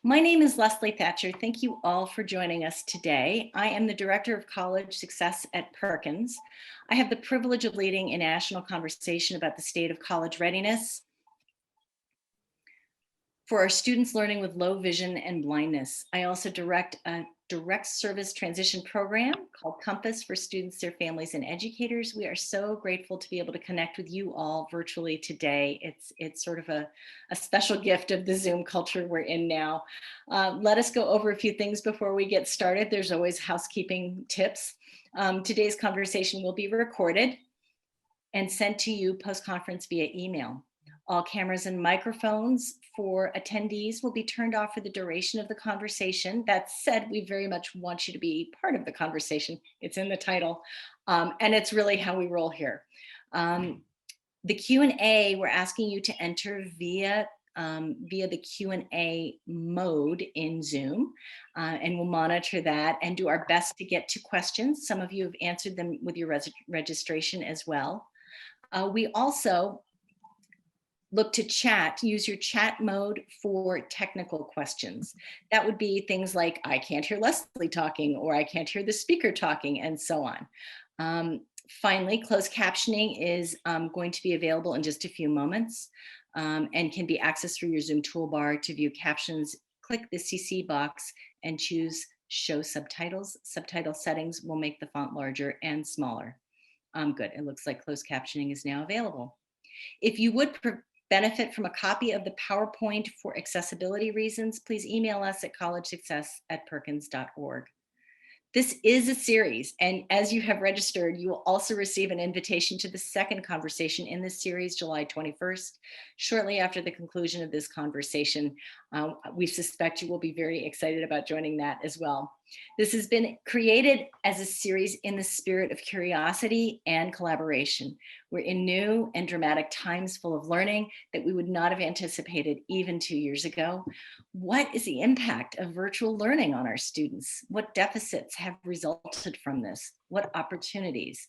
My name is Leslie Thatcher. Thank you all for joining us today. I am the Director of College Success at Perkins. I have the privilege of leading a national conversation about the state of college readiness for our students learning with low vision and blindness. I also direct a direct service transition program called Compass for students, their families, and educators. We are so grateful to be able to connect with you all virtually today. It's sort of a special gift of the Zoom culture we're in now. Let us go over a few things before we get started. There's always housekeeping tips. Today's conversation will be recorded and sent to you post-conference via email. All cameras and microphones for attendees will be turned off for the duration of the conversation. That said, we very much want you to be part of the conversation. It's in the title, and it's really how we roll here. The Q&A, we're asking you to enter via the Q&A mode in Zoom, and we'll monitor that and do our best to get to questions. Some of you have answered them with your registration as well. We also look to chat, use your chat mode for technical questions. That would be things like, I can't hear Leslie talking, or I can't hear the speaker talking, and so on. Finally, closed captioning is going to be available in just a few moments and can be accessed through your Zoom toolbar. To view captions, click the CC box and choose Show Subtitles. Subtitle settings will make the font larger and smaller. Good, it looks like closed captioning is now available. If you would benefit from a copy of the PowerPoint for accessibility reasons, please email us at collegesuccess@perkins.org. This is a series, and as you have registered, you will also receive an invitation to the second conversation in this series, July 21st. Shortly after the conclusion of this conversation, we suspect you will be very excited about joining that as well. This has been created as a series in the spirit of curiosity and collaboration. We're in new and dramatic times full of learning that we would not have anticipated even 2 years ago. What is the impact of virtual learning on our students? What deficits have resulted from this? What opportunities?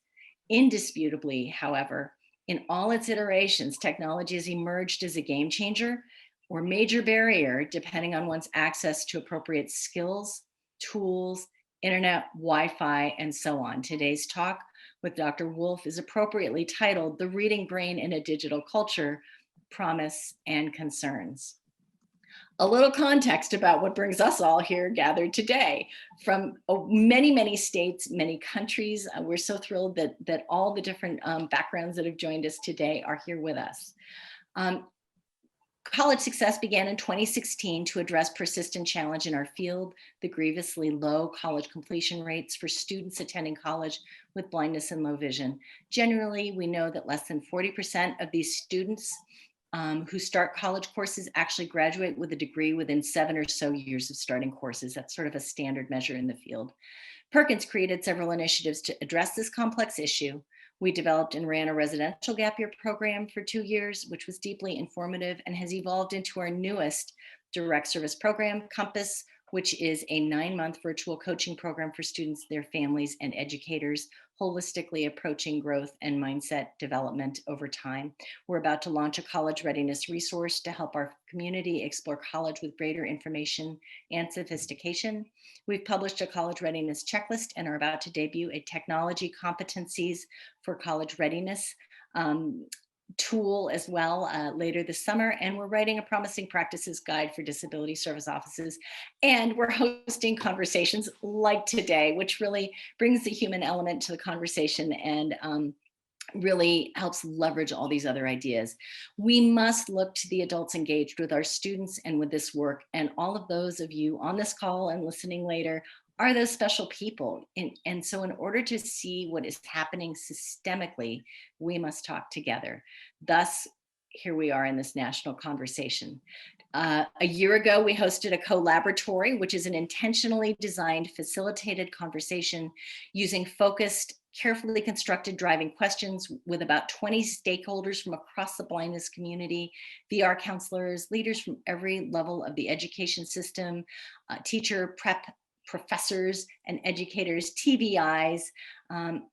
Indisputably, however, in all its iterations, technology has emerged as a game changer or major barrier, depending on one's access to appropriate skills, tools, internet, Wi-Fi, and so on. Today's talk with Dr. Wolf is appropriately titled The Reading Brain in a Digital Culture, Promise and Concerns. A little context about what brings us all here gathered today from many, many states, many countries. We're so thrilled that all the different backgrounds that have joined us today are here with us. College Success began in 2016 to address persistent challenge in our field, the grievously low college completion rates for students attending college with blindness and low vision. Generally, we know that less than 40% of these students who start college courses actually graduate with a degree within 7 or so years of starting courses. That's sort of a standard measure in the field. Perkins created several initiatives to address this complex issue. We developed and ran a residential gap year program for 2 years, which was deeply informative and has evolved into our newest direct service program, Compass, which is a 9-month virtual coaching program for students, their families, and educators, holistically approaching growth and mindset development over time. We're about to launch a college readiness resource to help our community explore college with greater information and sophistication. We've published a college readiness checklist and are about to debut a technology competencies for college readiness tool as well later this summer. And we're writing a promising practices guide for disability service offices. And we're hosting conversations like today, which really brings the human element to the conversation and really helps leverage all these other ideas. We must look to the adults engaged with our students and with this work. And all of those of you on this call and listening later are those special people. And so in order to see what is happening systemically, we must talk together. Thus, here we are in this national conversation. A year ago, we hosted a co-laboratory, which is an intentionally designed, facilitated conversation using focused, carefully constructed driving questions with about 20 stakeholders from across the blindness community, VR counselors, leaders from every level of the education system, teacher, prep, professors and educators, TVIs,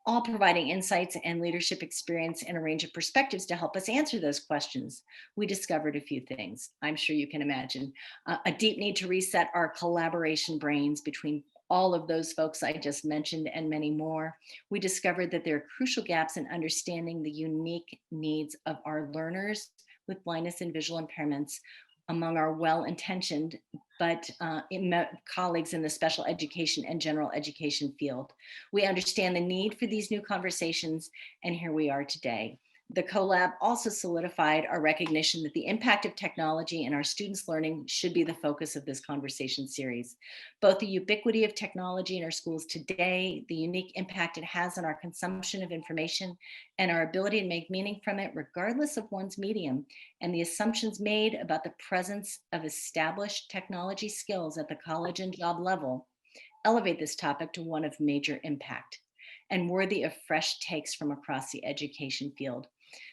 all providing insights and leadership experience and a range of perspectives to help us answer those questions. We discovered a few things, I'm sure you can imagine. A deep need to reset our collaboration brains between all of those folks I just mentioned and many more. We discovered that there are crucial gaps in understanding the unique needs of our learners with blindness and visual impairments among our well-intentioned but colleagues in the special education and general education field. We understand the need for these new conversations, and here we are today. The collab also solidified our recognition that the impact of technology in our students' learning should be the focus of this conversation series. Both the ubiquity of technology in our schools today, the unique impact it has on our consumption of information, and our ability to make meaning from it regardless of one's medium, and the assumptions made about the presence of established technology skills at the college and job level elevate this topic to one of major impact and worthy of fresh takes from across the education field.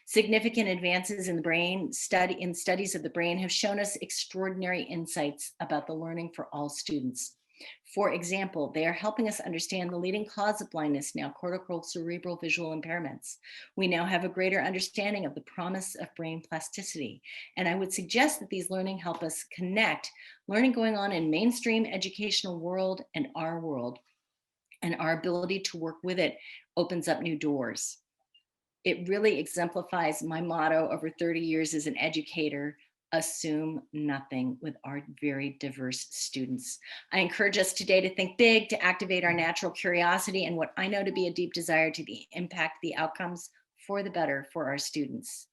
Significant advances in the brain studies of the brain have shown us extraordinary insights about the learning for all students. For example, they are helping us understand the leading cause of blindness now, cortical cerebral visual impairments. We now have a greater understanding of the promise of brain plasticity. And I would suggest that these learning help us connect learning going on in mainstream educational world and our world, and our ability to work with it opens up new doors. It really exemplifies my motto over 30 years as an educator: assume nothing with our very diverse students. I encourage us today to think big, to activate our natural curiosity and what I know to be a deep desire to impact the outcomes for the better for our students.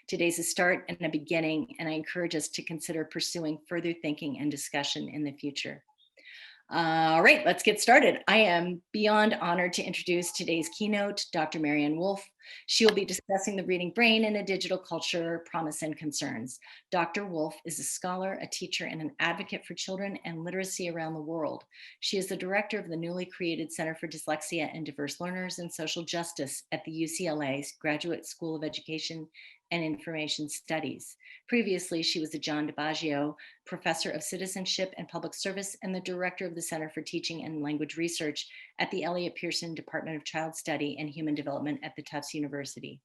Today's a start and a beginning, and I encourage us to consider pursuing further thinking and discussion in the future. All right, let's get started. I am beyond honored to introduce today's keynote, Dr. Maryanne Wolf. She will be discussing the reading brain in a digital culture, promise and concerns. Dr. Wolf is a scholar, a teacher, and an advocate for children and literacy around the world. She is the director of the newly created Center for Dyslexia and Diverse Learners and Social Justice at the UCLA's Graduate School of Education and Information Studies. Previously, she was a John DiBaggio Professor of Citizenship and Public Service and the Director of the Center for Teaching and Language Research at the Elliott Pearson Department of Child Study and Human Development at the Tufts University.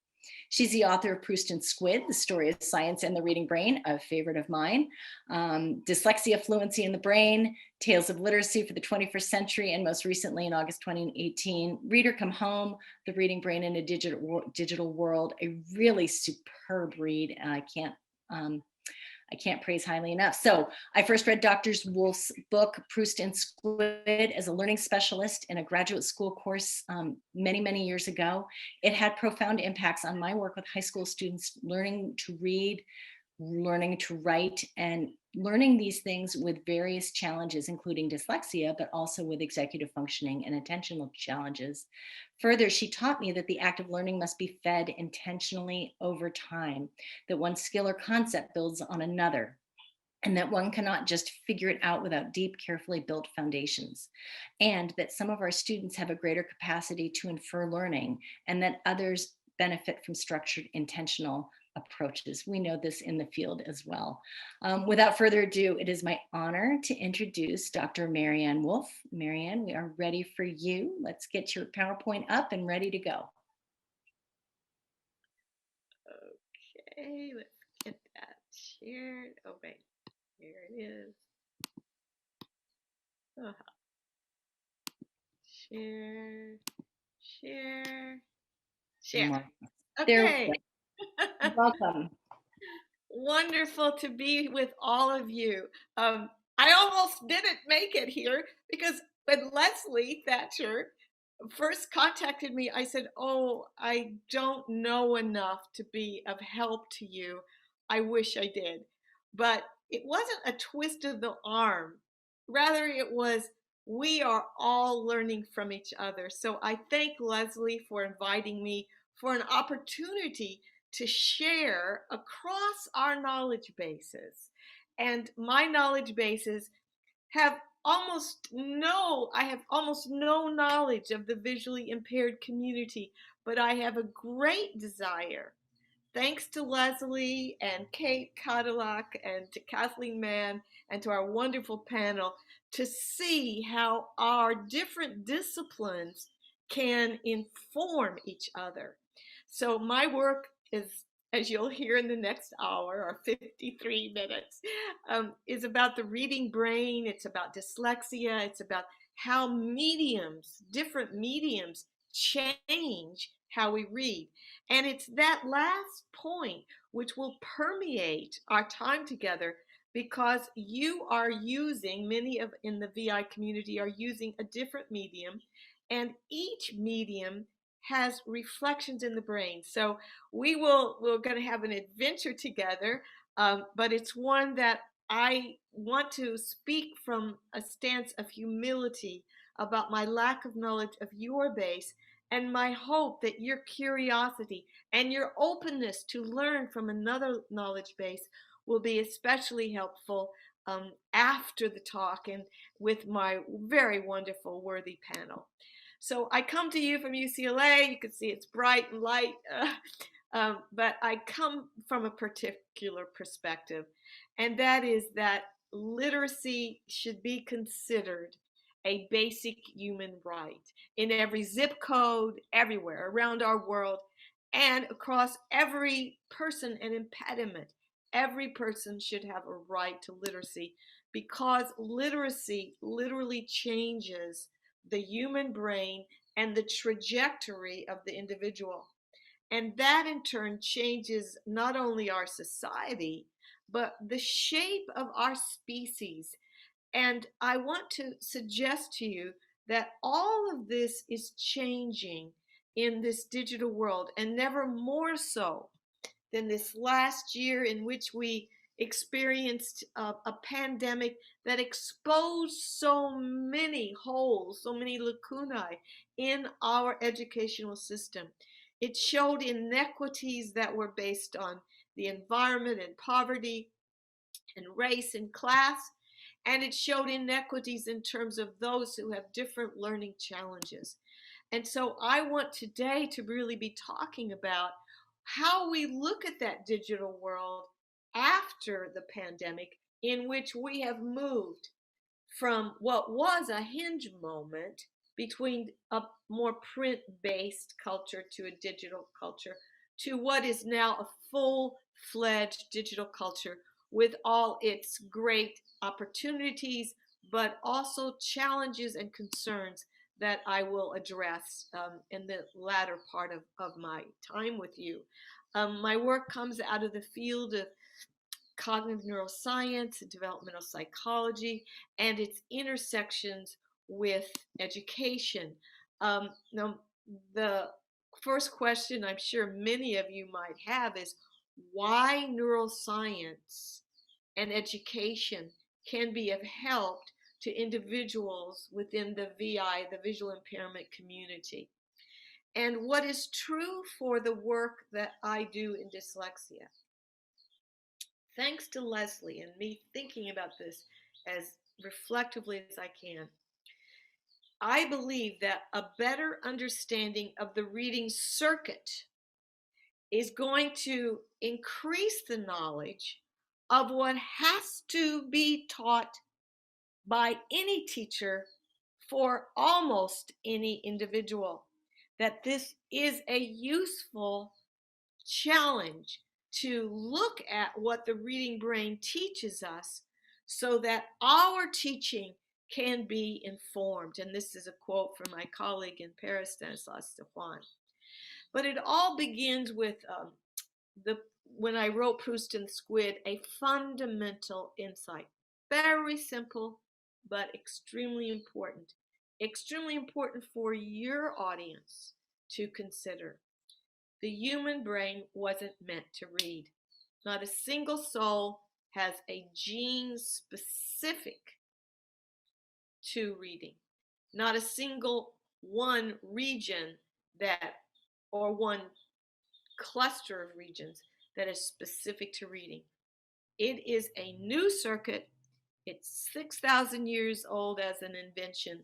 She's the author of Proust and Squid, The Story of Science and the Reading Brain, a favorite of mine, Dyslexia, Fluency in the Brain, Tales of Literacy for the 21st Century, and most recently in August 2018, Reader Come Home, The Reading Brain in a Digital World, a really superb read. I can't praise highly enough. So I first read Dr. Wolf's book, Proust and Squid, as a learning specialist in a graduate school course many, many years ago. It had profound impacts on my work with high school students, learning to read, learning to write, and learning these things with various challenges, including dyslexia, but also with executive functioning and attentional challenges. Further, she taught me that the act of learning must be fed intentionally over time, that one skill or concept builds on another, and that one cannot just figure it out without deep, carefully built foundations, and that some of our students have a greater capacity to infer learning, and that others benefit from structured, intentional approaches. We know this in the field as well. Without further ado, it is my honor to introduce Dr. Maryanne Wolf. Maryanne, we are ready for you. Let's get your PowerPoint up and ready to go. Okay, let's get that shared. Oh, wait, here it is. Share. Okay. Welcome. Wonderful to be with all of you. I almost didn't make it here because when Leslie Thatcher first contacted me, I said, "Oh, I don't know enough to be of help to you. I wish I did." But it wasn't a twist of the arm. Rather, it was, we are all learning from each other. So I thank Leslie for inviting me for an opportunity to share across our knowledge bases. And my knowledge bases have I have almost no knowledge of the visually impaired community, but I have a great desire thanks to Leslie and Kate Cadillac and to Kathleen Mann and to our wonderful panel to see how our different disciplines can inform each other. So my work is, as you'll hear in the next hour or 53 minutes, is about the reading brain. It's about dyslexia. It's about how mediums, different mediums, change how we read. And it's that last point which will permeate our time together, because you are using, many of in the VI community are using a different medium, and each medium has reflections in the brain. So we're going to have an adventure together, but it's one that I want to speak from a stance of humility about my lack of knowledge of your base, and my hope that your curiosity and your openness to learn from another knowledge base will be especially helpful after the talk and with my very wonderful, worthy panel. So I come to you from UCLA. You can see it's bright and light, but I come from a particular perspective, and that is that literacy should be considered a basic human right in every zip code, everywhere around our world, and across every person and impediment. Every person should have a right to literacy, because literacy literally changes the human brain and the trajectory of the individual. And that in turn changes not only our society, but the shape of our species. And I want to suggest to you that all of this is changing in this digital world, and never more so than this last year, in which we experienced a pandemic that exposed so many holes, so many lacunae in our educational system. It showed inequities that were based on the environment and poverty and race and class, and it showed inequities in terms of those who have different learning challenges. And so I want today to really be talking about how we look at that digital world after the pandemic, in which we have moved from what was a hinge moment between a more print-based culture to a digital culture, to what is now a full-fledged digital culture with all its great opportunities, but also challenges and concerns that I will address in the latter part of my time with you. My work comes out of the field of cognitive neuroscience and developmental psychology, and its intersections with education. Now, the first question I'm sure many of you might have is why neuroscience and education can be of help to individuals within the VI, the visual impairment community, and what is true for the work that I do in dyslexia. Thanks to Leslie and me thinking about this as reflectively as I can, I believe that a better understanding of the reading circuit is going to increase the knowledge of what has to be taught by any teacher for almost any individual. That this is a useful challenge to look at what the reading brain teaches us, so that our teaching can be informed. And this is a quote from my colleague in Paris, Stanislas Stefan. But it all begins with when I wrote Proust and the Squid, a fundamental insight. Very simple, but extremely important. Extremely important for your audience to consider. The human brain wasn't meant to read. Not a single soul has a gene specific to reading. Not a single one region that, or one cluster of regions that is specific to reading. It is a new circuit. It's 6,000 years old as an invention.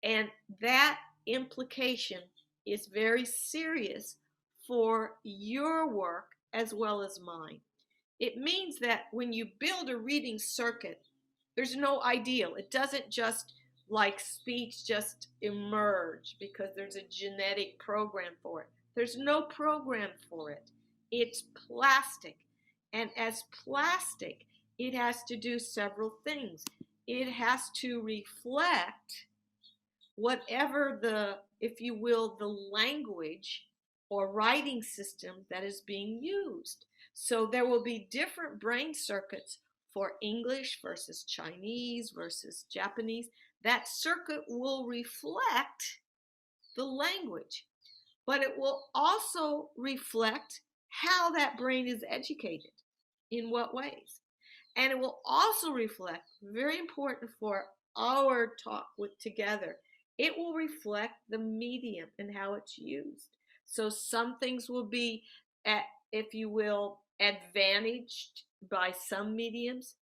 And that implication is very serious for your work as well as mine. It means that when you build a reading circuit, there's no ideal. It doesn't just like speech just emerge because there's a genetic program for it. There's no program for it. It's plastic. And as plastic, it has to do several things. It has to reflect whatever the, if you will, the language or writing system that is being used. So there will be different brain circuits for English versus Chinese versus Japanese. That circuit will reflect the language, but it will also reflect how that brain is educated, in what ways. And it will also reflect, very important for our talk with together, it will reflect the medium and how it's used. So some things will be, if you will, advantaged by some mediums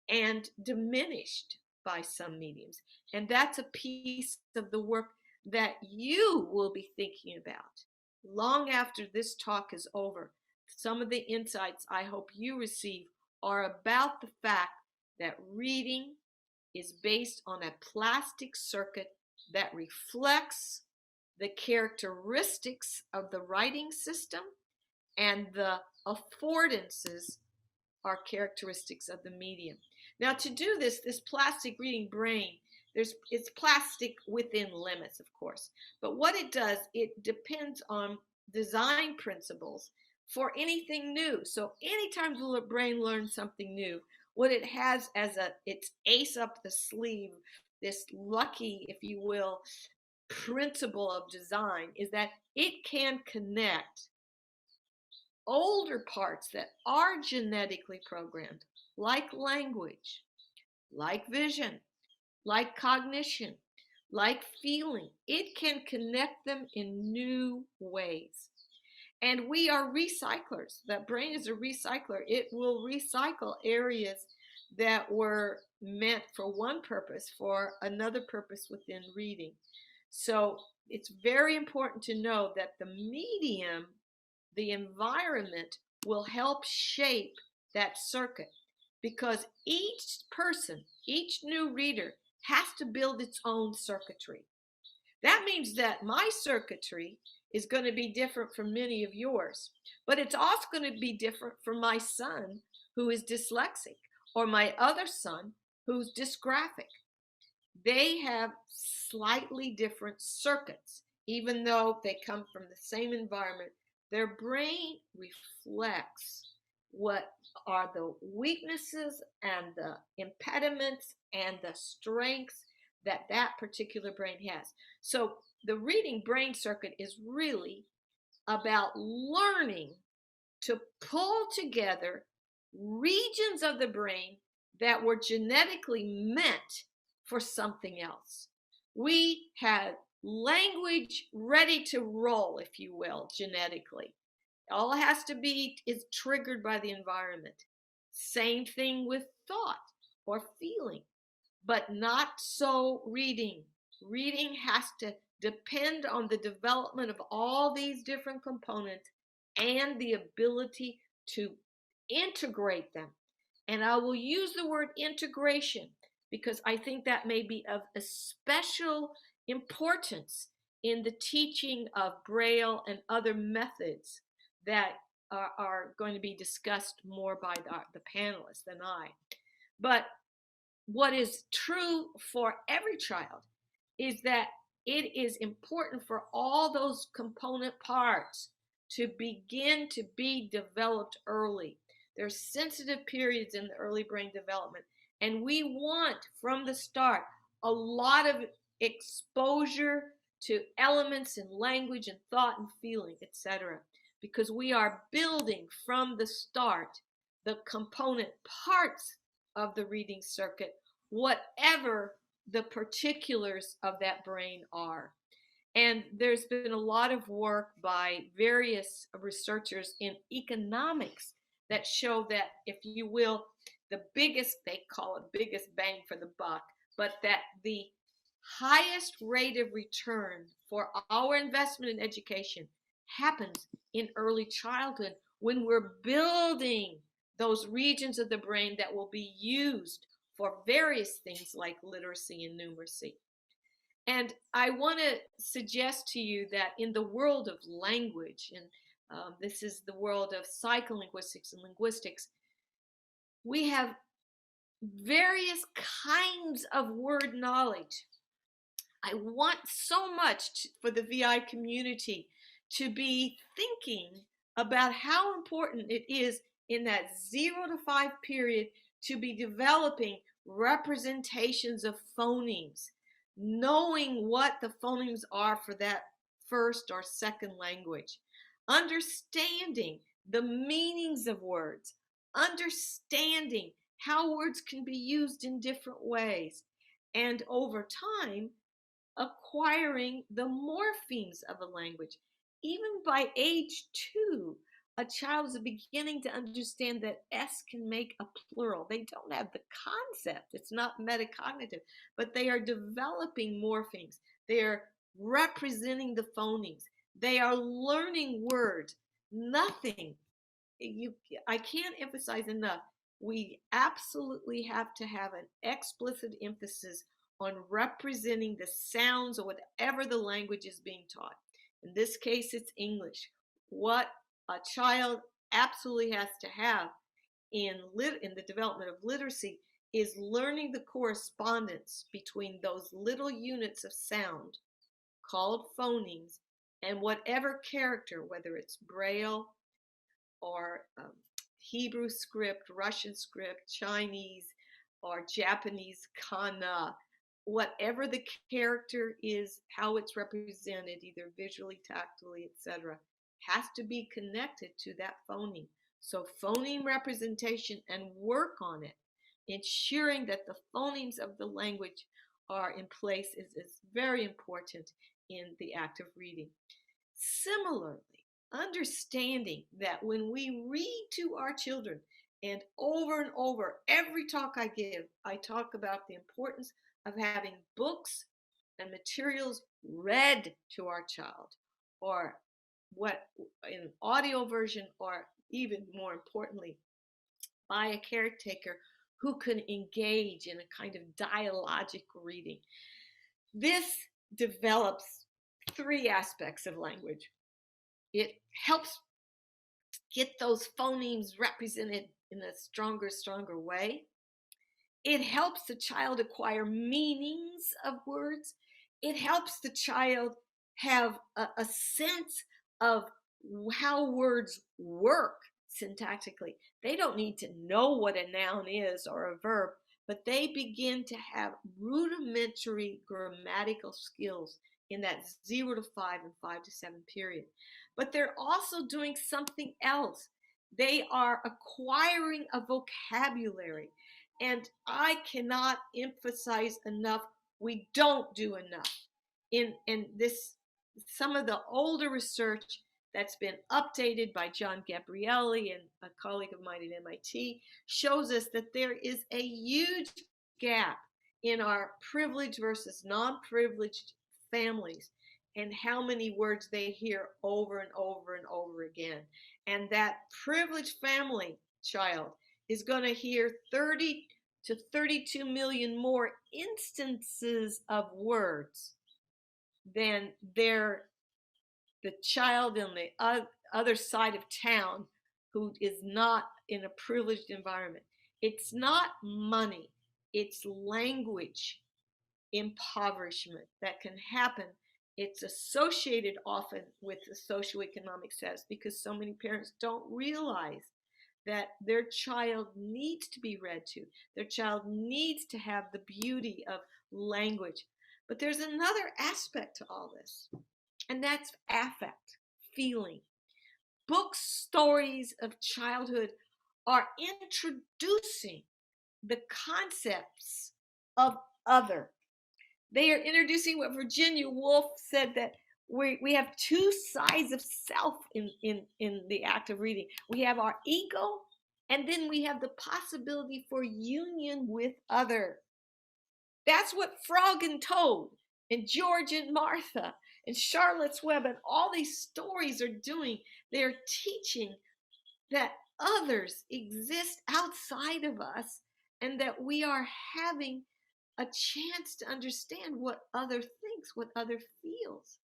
and diminished by some mediums. And that's a piece of the work that you will be thinking about long after this talk is over. Some of the insights I hope you receive are about the fact that reading is based on a plastic circuit that reflects the characteristics of the writing system, and the affordances are characteristics of the medium. Now, to do this plastic reading brain, it's plastic within limits, of course. But what it does, it depends on design principles for anything new. So anytime the brain learns something new, what it has as its ace up the sleeve, this lucky, if you will, principle of design, is that it can connect older parts that are genetically programmed, like language, like vision, like cognition, like feeling. It can connect them in new ways. And we are recyclers. That brain is a recycler. It will recycle areas that were meant for one purpose for another purpose within reading. So it's very important to know that the medium, the environment, will help shape that circuit, because each person, each new reader has to build its own circuitry. That means that my circuitry is going to be different from many of yours, but it's also going to be different from my son who is dyslexic, or my other son who's dysgraphic. They have slightly different circuits, even though they come from the same environment. Their brain reflects what are the weaknesses and the impediments and the strengths that that particular brain has. So the reading brain circuit is really about learning to pull together regions of the brain that were genetically meant for something else. We had language ready to roll, if you will, genetically. All it has to be is triggered by the environment. Same thing with thought or feeling, but not so reading. Reading has to depend on the development of all these different components and the ability to integrate them. And I will use the word integration because I think that may be of a special importance in the teaching of Braille and other methods that are going to be discussed more by the panelists than I. But what is true for every child is that it is important for all those component parts to begin to be developed early. There's sensitive periods in the early brain development, and we want from the start a lot of exposure to elements in language and thought and feeling, etc., because we are building from the start the component parts of the reading circuit, whatever the particulars of that brain are. And there's been a lot of work by various researchers in economics that show that, if you will, the biggest, they call it biggest bang for the buck, but that the highest rate of return for our investment in education happens in early childhood, when we're building those regions of the brain that will be used for various things like literacy and numeracy. And I want to suggest to you that in the world of language, and this is the world of psycholinguistics and linguistics, we have various kinds of word knowledge. I want so much for the VI community to be thinking about how important it is in that 0 to 5 period to be developing representations of phonemes, knowing what the phonemes are for that first or second language, understanding the meanings of words, understanding how words can be used in different ways, and over time, acquiring the morphemes of a language. Even by age 2, a child is beginning to understand that S can make a plural. They don't have the concept. It's not metacognitive, but they are developing morphemes. They are representing the phonemes. They are learning words. Nothing. I can't emphasize enough. We absolutely have to have an explicit emphasis on representing the sounds or whatever the language is being taught. In this case, it's English. What a child absolutely has to have in the development of literacy is learning the correspondence between those little units of sound called phonemes and whatever character, whether it's Braille or Hebrew script, Russian script, Chinese, or Japanese kana, whatever the character is, how it's represented, either visually, tactily, etc., has to be connected to that phoneme. So phoneme representation and work on it, ensuring that the phonemes of the language are in place is very important in the act of reading. Similarly, understanding that when we read to our children, and over, every talk I give, I talk about the importance of having books and materials read to our child, or what in audio version, or even more importantly, by a caretaker who can engage in a kind of dialogic reading. This develops 3 aspects of language. It helps get those phonemes represented in a stronger way. It helps the child acquire meanings of words. It helps the child have a sense of how words work syntactically. They don't need to know what a noun is or a verb, but they begin to have rudimentary grammatical skills in that 0 to 5 and 5 to 7 period. But they're also doing something else. They are acquiring a vocabulary. And I cannot emphasize enough, we don't do enough. In this, some of the older research that's been updated by John Gabrielli and a colleague of mine at MIT shows us that there is a huge gap in our privileged versus non-privileged families and how many words they hear over and over again. And that privileged family child is going to hear 30 to 32 million more instances of words than the child on the other side of town who is not in a privileged environment. It's not money, it's language impoverishment that can happen. It's associated often with the socioeconomic status because so many parents don't realize that their child needs to be read to. Their child needs to have the beauty of language. But there's another aspect to all this, and that's affect, feeling. Book stories of childhood are introducing the concepts of other. They are introducing what Virginia Woolf said, that we have 2 sides of self in the act of reading. We have our ego, and then we have the possibility for union with other. That's what Frog and Toad and George and Martha and Charlotte's Web and all these stories are doing. They're teaching that others exist outside of us and that we are having a chance to understand what other thinks, what other feels.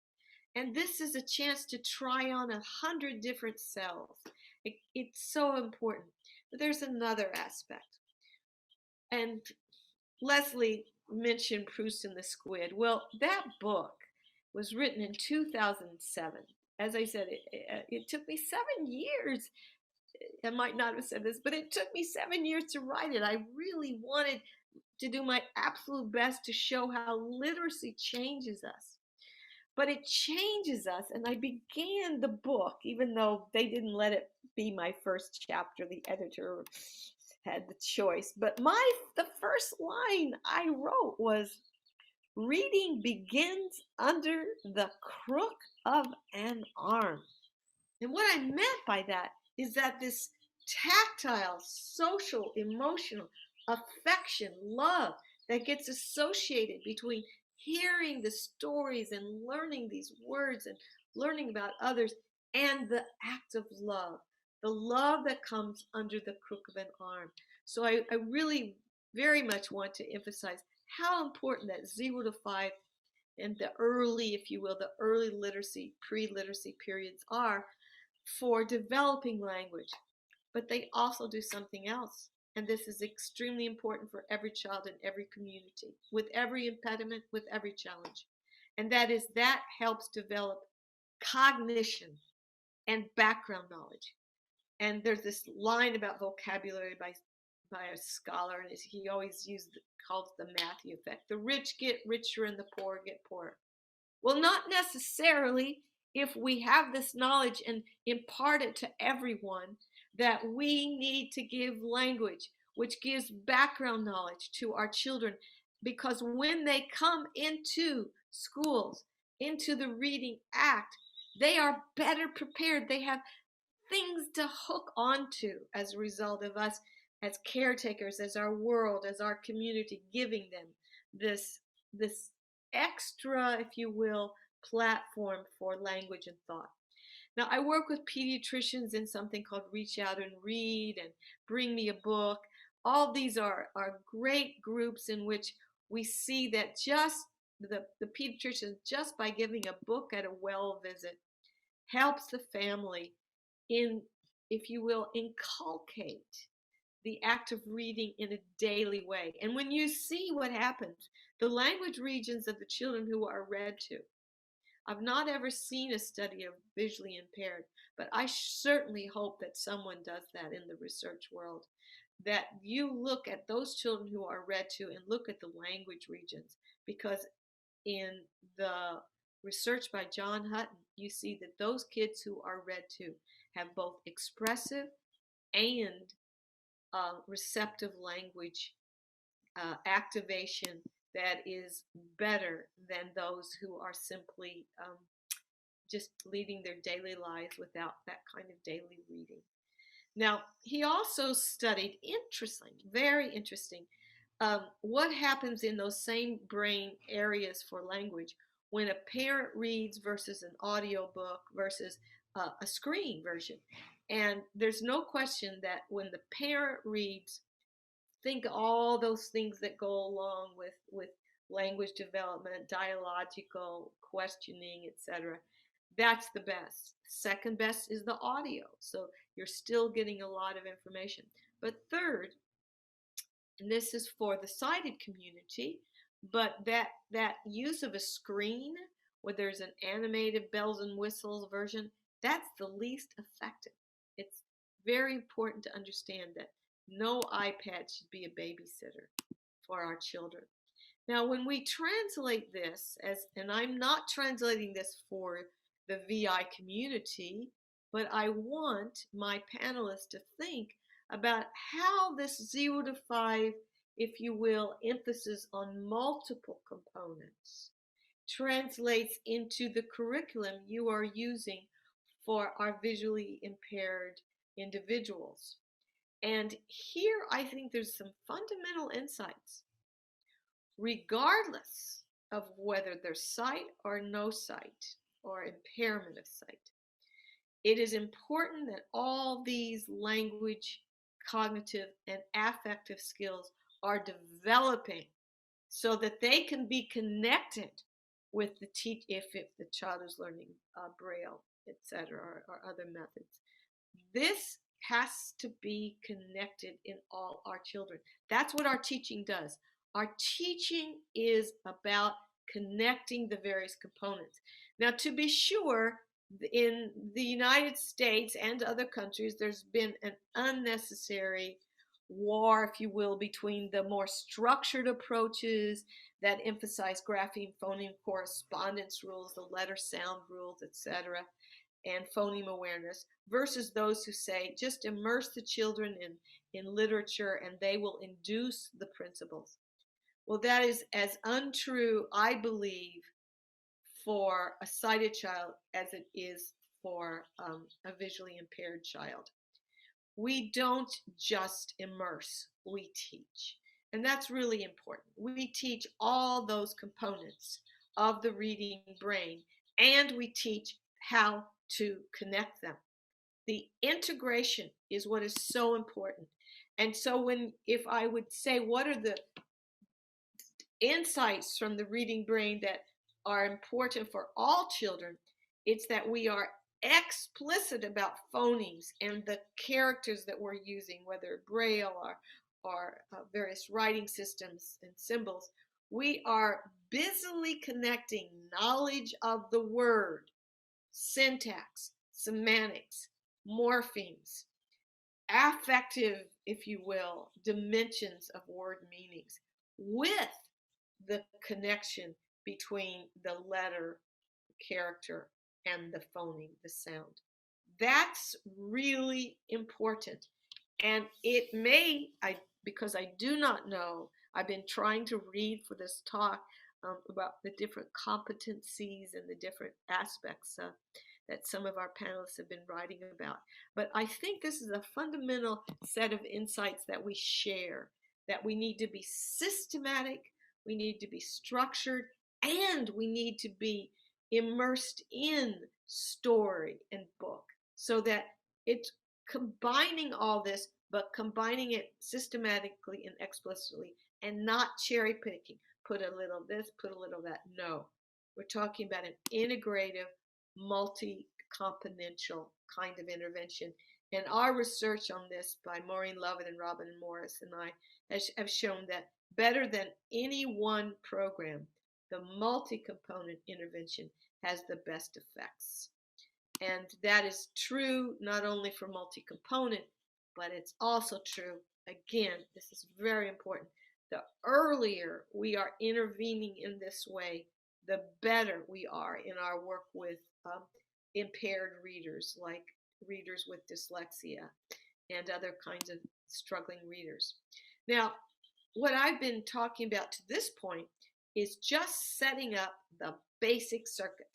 And this is a chance to try on 100 different cells. It's so important. But there's another aspect. And Leslie mentioned Proust and the Squid. Well, that book was written in 2007. As I said, it took me 7 years. I might not have said this, but it took me 7 years to write it. I really wanted to do my absolute best to show how literacy changes us. But it changes us, and I began the book, even though they didn't let it be my first chapter. The editor had the choice. But the first line I wrote was, "Reading begins under the crook of an arm." And what I meant by that is that this tactile, social, emotional affection, love that gets associated between hearing the stories and learning these words and learning about others and the act of love, the love that comes under the crook of an arm. So I really very much want to emphasize how important that 0 to 5 and the early, if you will, the early literacy, pre-literacy periods are for developing language. But they also do something else. And this is extremely important for every child in every community, with every impediment, with every challenge. And that helps develop cognition and background knowledge. And there's this line about vocabulary by a scholar, and he always calls the Matthew effect. The rich get richer and the poor get poorer. Well, not necessarily if we have this knowledge and impart it to everyone, that we need to give language, which gives background knowledge to our children. Because when they come into schools, into the reading act, they are better prepared. They have things to hook onto as a result of us as caretakers, as our world, as our community, giving them this extra, if you will, platform for language and thought. Now, I work with pediatricians in something called Reach Out and Read and Bring Me a Book. All these are great groups in which we see that just the pediatrician, just by giving a book at a well visit, helps the family if you will, inculcate the act of reading in a daily way. And when you see what happens, the language regions of the children who are read to, I've not ever seen a study of visually impaired, but I certainly hope that someone does that in the research world, that you look at those children who are read to and look at the language regions, because in the research by John Hutton, you see that those kids who are read to have both expressive and receptive language activation that is better than those who are simply just leading their daily lives without that kind of daily reading. Now, he also studied, interesting, very interesting, what happens in those same brain areas for language when a parent reads versus an audio book versus a screen version. And there's no question that when the parent reads, think all those things that go along with language development, dialogical questioning, etc. That's the best. Second best is the audio. So you're still getting a lot of information. But third, and this is for the sighted community, but that use of a screen where there's an animated bells and whistles version, that's the least effective. It's very important to understand that no iPad should be a babysitter for our children. Now, when we translate this, and I'm not translating this for the VI community, but I want my panelists to think about how this 0 to 5, if you will, emphasis on multiple components translates into the curriculum you are using for our visually impaired individuals. And here I think there's some fundamental insights. Regardless of whether there's sight or no sight or impairment of sight, It is important that all these language, cognitive, and affective skills are developing so that they can be connected with the if the child is learning Braille, etc., or other methods. This has to be connected in all our children. That's what our teaching does. Our teaching is about connecting the various components. Now, to be sure, in the United States and other countries, there's been an unnecessary war, if you will, between the more structured approaches that emphasize grapheme, phoneme, correspondence rules, the letter sound rules, etc., and phoneme awareness, versus those who say just immerse the children in literature and they will induce the principles. Well, that is as untrue, I believe, for a sighted child as it is for a visually impaired child. We don't just immerse, we teach. And that's really important. We teach all those components of the reading brain, and we teach how to connect them. The integration is what is so important. And so if I would say, what are the insights from the reading brain that are important for all children, it's that we are explicit about phonemes and the characters that we're using, whether Braille or various writing systems and symbols. We are busily connecting knowledge of the word, syntax, semantics, morphemes, affective, if you will, dimensions of word meanings with the connection between the letter, character, and the phoneme, the sound. That's really important. And it may, because I do not know, I've been trying to read for this talk about the different competencies and the different aspects that some of our panelists have been writing about. But I think this is a fundamental set of insights that we share, that we need to be systematic, we need to be structured, and we need to be immersed in story and book so that it's combining all this, but combining it systematically and explicitly and not cherry picking. Put a little of this, put a little of that. No, we're talking about an integrative, multi-componential kind of intervention. And our research on this by Maureen Lovett and Robin and Morris and I have shown that better than any one program, the multi-component intervention has the best effects. And that is true not only for multi-component, but it's also true, again, this is very important, the earlier we are intervening in this way, the better we are in our work with impaired readers, like readers with dyslexia and other kinds of struggling readers. Now, what I've been talking about to this point is just setting up the basic circuit.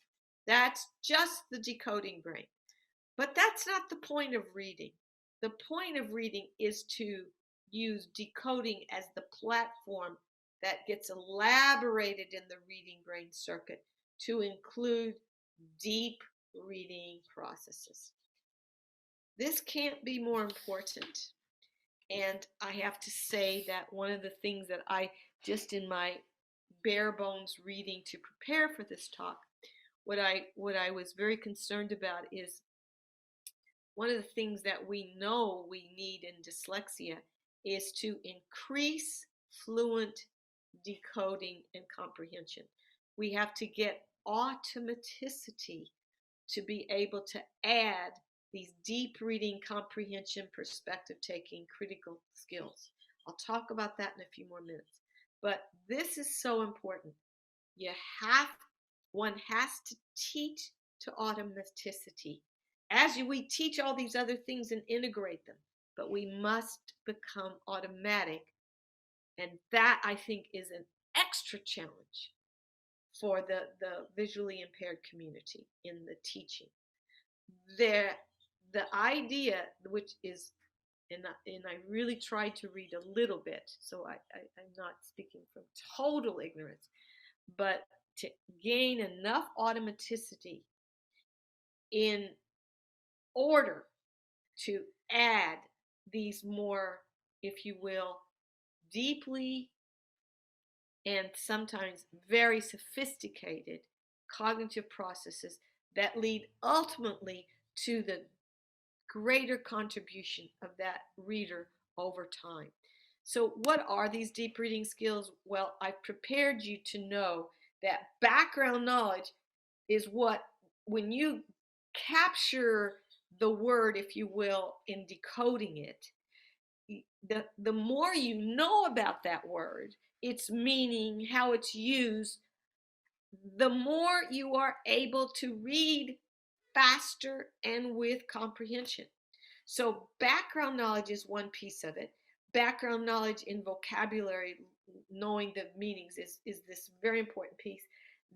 That's just the decoding brain. But that's not the point of reading. The point of reading is to use decoding as the platform that gets elaborated in the reading brain circuit to include deep reading processes. This can't be more important. And I have to say that one of the things that I just in my bare bones reading to prepare for this talk, what I was very concerned about is one of the things that we know we need in dyslexia is to increase fluent decoding and comprehension. We have to get automaticity to be able to add these deep reading, comprehension, perspective taking, critical skills. I'll talk about that in a few more minutes. But this is so important. One has to teach to automaticity. We teach all these other things and integrate them, but we must become automatic. And that, I think, is an extra challenge for the visually impaired community in the teaching. The idea, which is, and I really tried to read a little bit, so I'm not speaking from total ignorance, but to gain enough automaticity in order to add these more, if you will, deeply and sometimes very sophisticated cognitive processes that lead ultimately to the greater contribution of that reader over time. So, what are these deep reading skills? Well, I've prepared you to know that background knowledge is what, when you capture the word, if you will, in decoding it, the more you know about that word, its meaning, how it's used, the more you are able to read faster and with comprehension. So background knowledge is one piece of it. Background knowledge in vocabulary, knowing the meanings, is this very important piece.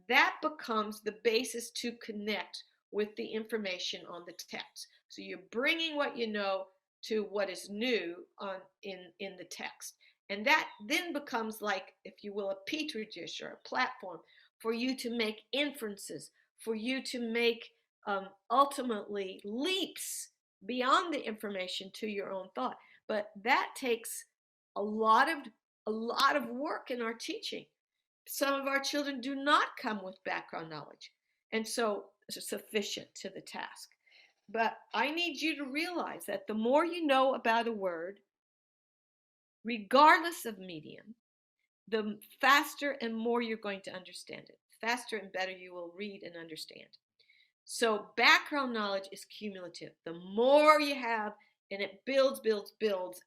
That becomes the basis to connect with the information on the text. So you're bringing what you know to what is new in the text. And that then becomes, like, if you will, a petri dish or a platform for you to make inferences, for you to make ultimately leaps beyond the information to your own thought. But that takes a lot of work in our teaching. Some of our children do not come with background knowledge, and so it's sufficient to the task. But I need you to realize that the more you know about a word, regardless of medium, the faster and more you're going to understand it. Faster and better you will read and understand. So background knowledge is cumulative. The more you have, and it builds,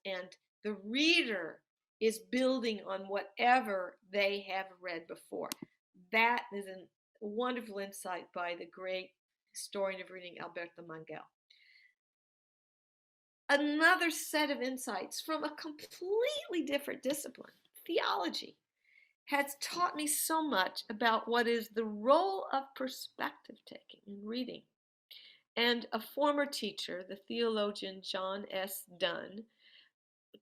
and the reader is building on whatever they have read before. That is a wonderful insight by the great historian of reading, Alberto Mangel. Another set of insights from a completely different discipline, theology, has taught me so much about what is the role of perspective taking in reading. And a former teacher, the theologian John S. Donne,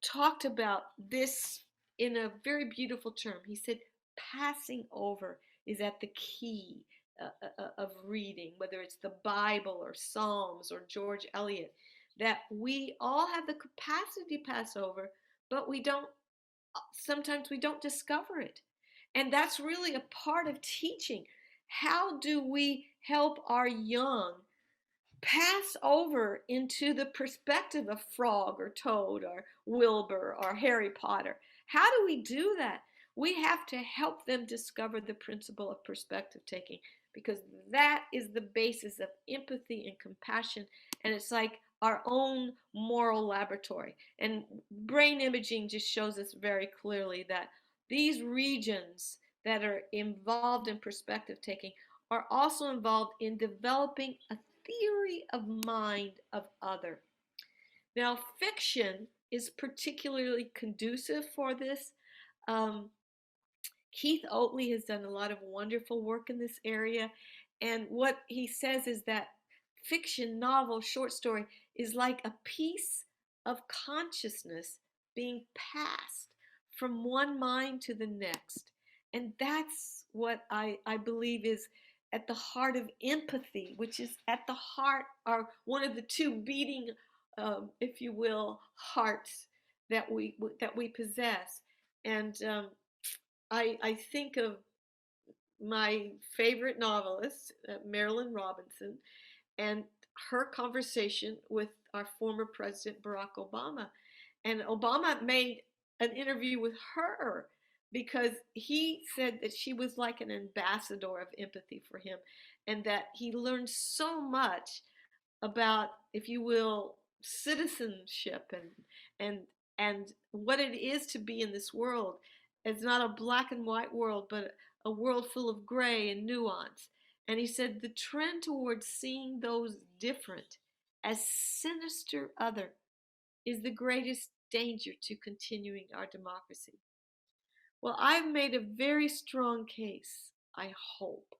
talked about this in a very beautiful term. He said, passing over is at the key of reading, whether it's the Bible or Psalms or George Eliot, that we all have the capacity to pass over, but sometimes we don't discover it. And that's really a part of teaching. How do we help our young pass over into the perspective of Frog or Toad or Wilbur or Harry Potter? How do we do that? We have to help them discover the principle of perspective taking, because that is the basis of empathy and compassion. And it's like our own moral laboratory. And brain imaging just shows us very clearly that these regions that are involved in perspective taking are also involved in developing a theory of mind of other. Now, fiction is particularly conducive for this. Keith Oatley has done a lot of wonderful work in this area. And what he says is that fiction, novel, short story is like a piece of consciousness being passed from one mind to the next. And that's what I believe is at the heart of empathy, which is at the heart, or one of the two beating, if you will, hearts that we possess. And I think of my favorite novelist, Marilynne Robinson, and her conversation with our former president, Barack Obama. And Obama made an interview with her because he said that she was like an ambassador of empathy for him, and that he learned so much about, if you will, citizenship and what it is to be in this world. It's not a black and white world, but a world full of gray and nuance. And he said the trend towards seeing those different as sinister other is the greatest danger to continuing our democracy. Well, I've made a very strong case, I hope,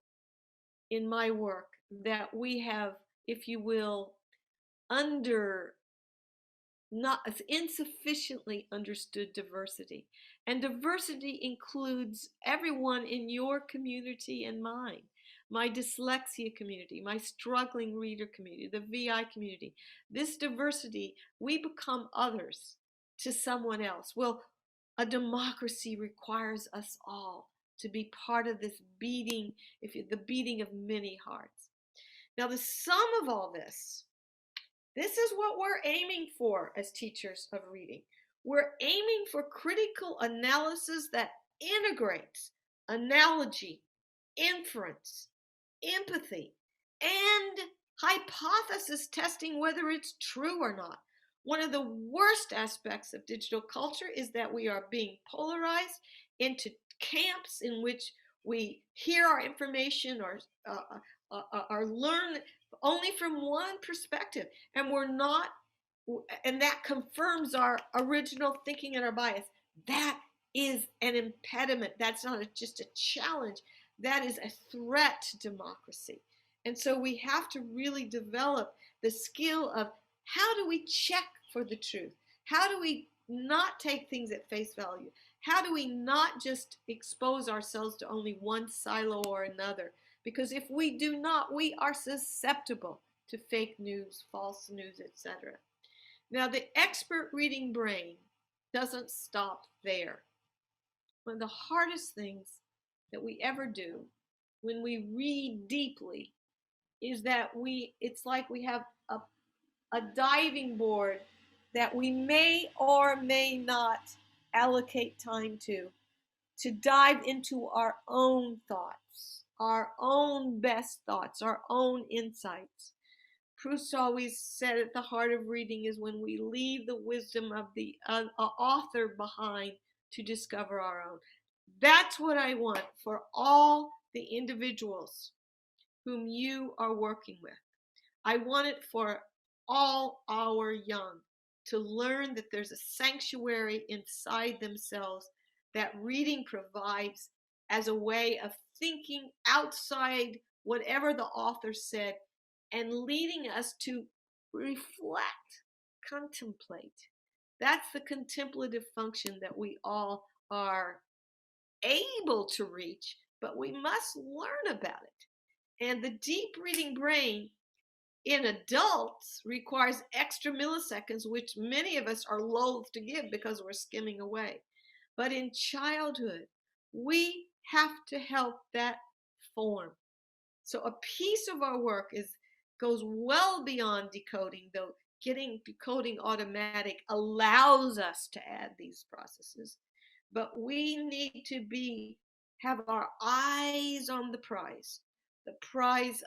in my work that we have, if you will, not insufficiently understood diversity. And diversity includes everyone in your community and mine. my dyslexia community, my struggling reader community, the VI community. This diversity, we become others to someone else. Well, a democracy requires us all to be part of this beating, the beating of many hearts. Now, the sum of all this is what we're aiming for as teachers of reading. We're aiming for critical analysis that integrates analogy, inference, empathy, and hypothesis testing, whether it's true or not. One of the worst aspects of digital culture is that we are being polarized into camps in which we hear our information or learn only from one perspective, and that confirms our original thinking and our bias. That is an impediment. That's not just a challenge. That is a threat to democracy. And so we have to really develop the skill of how do we check for the truth? How do we not take things at face value? How do we not just expose ourselves to only one silo or another? Because if we do not, we are susceptible to fake news, false news, etc. Now, the expert reading brain doesn't stop there. One of the hardest things that we ever do when we read deeply is that it's like we have a diving board that we may or may not allocate time to dive into our own thoughts, our own best thoughts, our own insights. Proust always said at the heart of reading is when we leave the wisdom of the author behind to discover our own. That's what I want for all the individuals whom you are working with. I want it for all our young to learn that there's a sanctuary inside themselves that reading provides as a way of thinking outside whatever the author said and leading us to reflect, contemplate. That's the contemplative function that we all are able to reach, but we must learn about it. And the deep reading brain in adults requires extra milliseconds, which many of us are loath to give because we're skimming away. But in childhood, we have to help that form. So a piece of our work goes well beyond decoding, though getting decoding automatic allows us to add these processes. But we need to have our eyes on the prize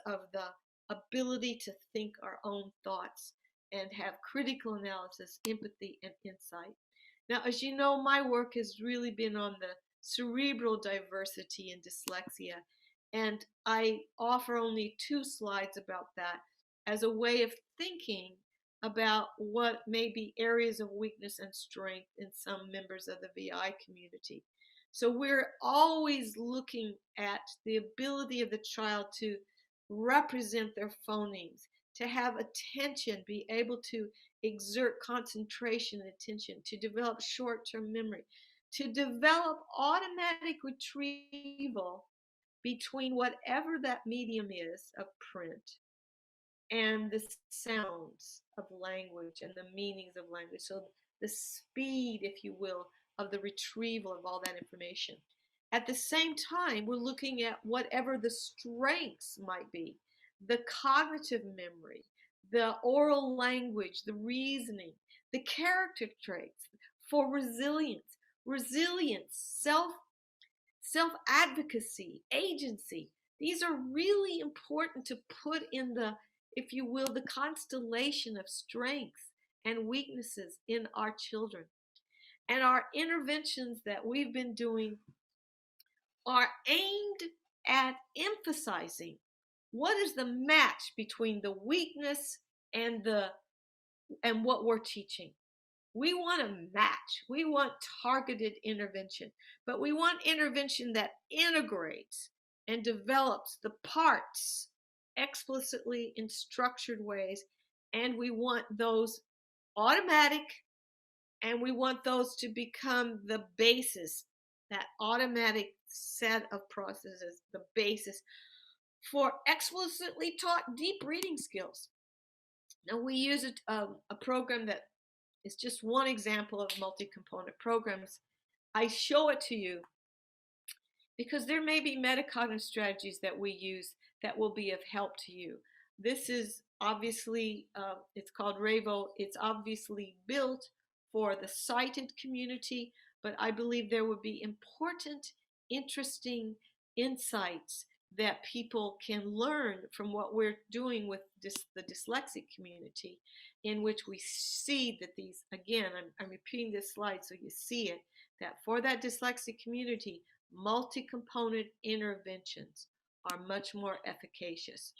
of the ability to think our own thoughts and have critical analysis, empathy, and insight. Now, as you know, my work has really been on the cerebral diversity in dyslexia, and I offer only 2 slides about that as a way of thinking about what may be areas of weakness and strength in some members of the VI community. So we're always looking at the ability of the child to represent their phonemes, to have attention, be able to exert concentration and attention, to develop short-term memory, to develop automatic retrieval between whatever that medium is of print and the sounds of language and the meanings of language. So the speed, if you will, of the retrieval of all that information. At the same time, we're looking at whatever the strengths might be, the cognitive memory, the oral language, the reasoning, the character traits for resilience, self-advocacy, agency. These are really important to put in the, if you will, the constellation of strengths and weaknesses in our children. And our interventions that we've been doing are aimed at emphasizing what is the match between the weakness and what we're teaching. We want a match. We want targeted intervention, but we want intervention that integrates and develops the parts explicitly in structured ways, and we want those automatic, and we want those to become the basis, that automatic set of processes, the basis for explicitly taught deep reading skills. Now, we use a program that is just one example of multi-component programs. I show it to you because there may be metacognitive strategies that we use that will be of help to you. This is obviously, it's called RAVO. It's obviously built for the sighted community, but I believe there would be important, interesting insights that people can learn from what we're doing with the dyslexic community, in which we see that these, again, I'm repeating this slide so you see it, that for that dyslexic community, multi-component interventions are much more efficacious.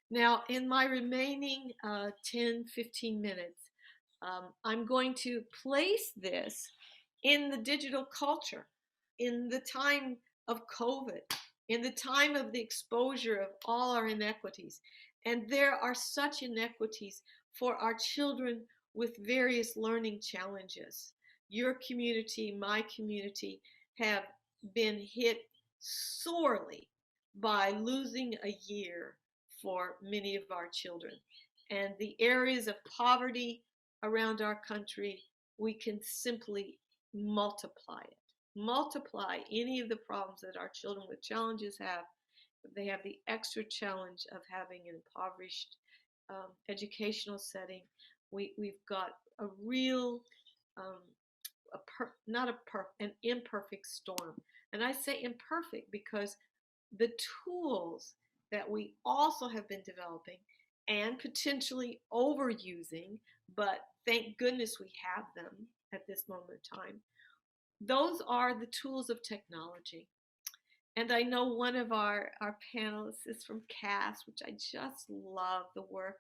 Now, in my remaining 10-15 minutes, I'm going to place this in the digital culture, in the time of COVID, in the time of the exposure of all our inequities. And there are such inequities for our children with various learning challenges. Your community, my community, have been hit sorely by losing a year for many of our children. And the areas of poverty around our country, we can simply multiply it. Multiply any of the problems that our children with challenges have. They have the extra challenge of having an impoverished educational setting. We've got a real, an imperfect storm. And I say imperfect because the tools that we also have been developing and potentially overusing, but thank goodness we have them at this moment in time, those are the tools of technology. And I know one of our panelists is from CAS, which I just love the work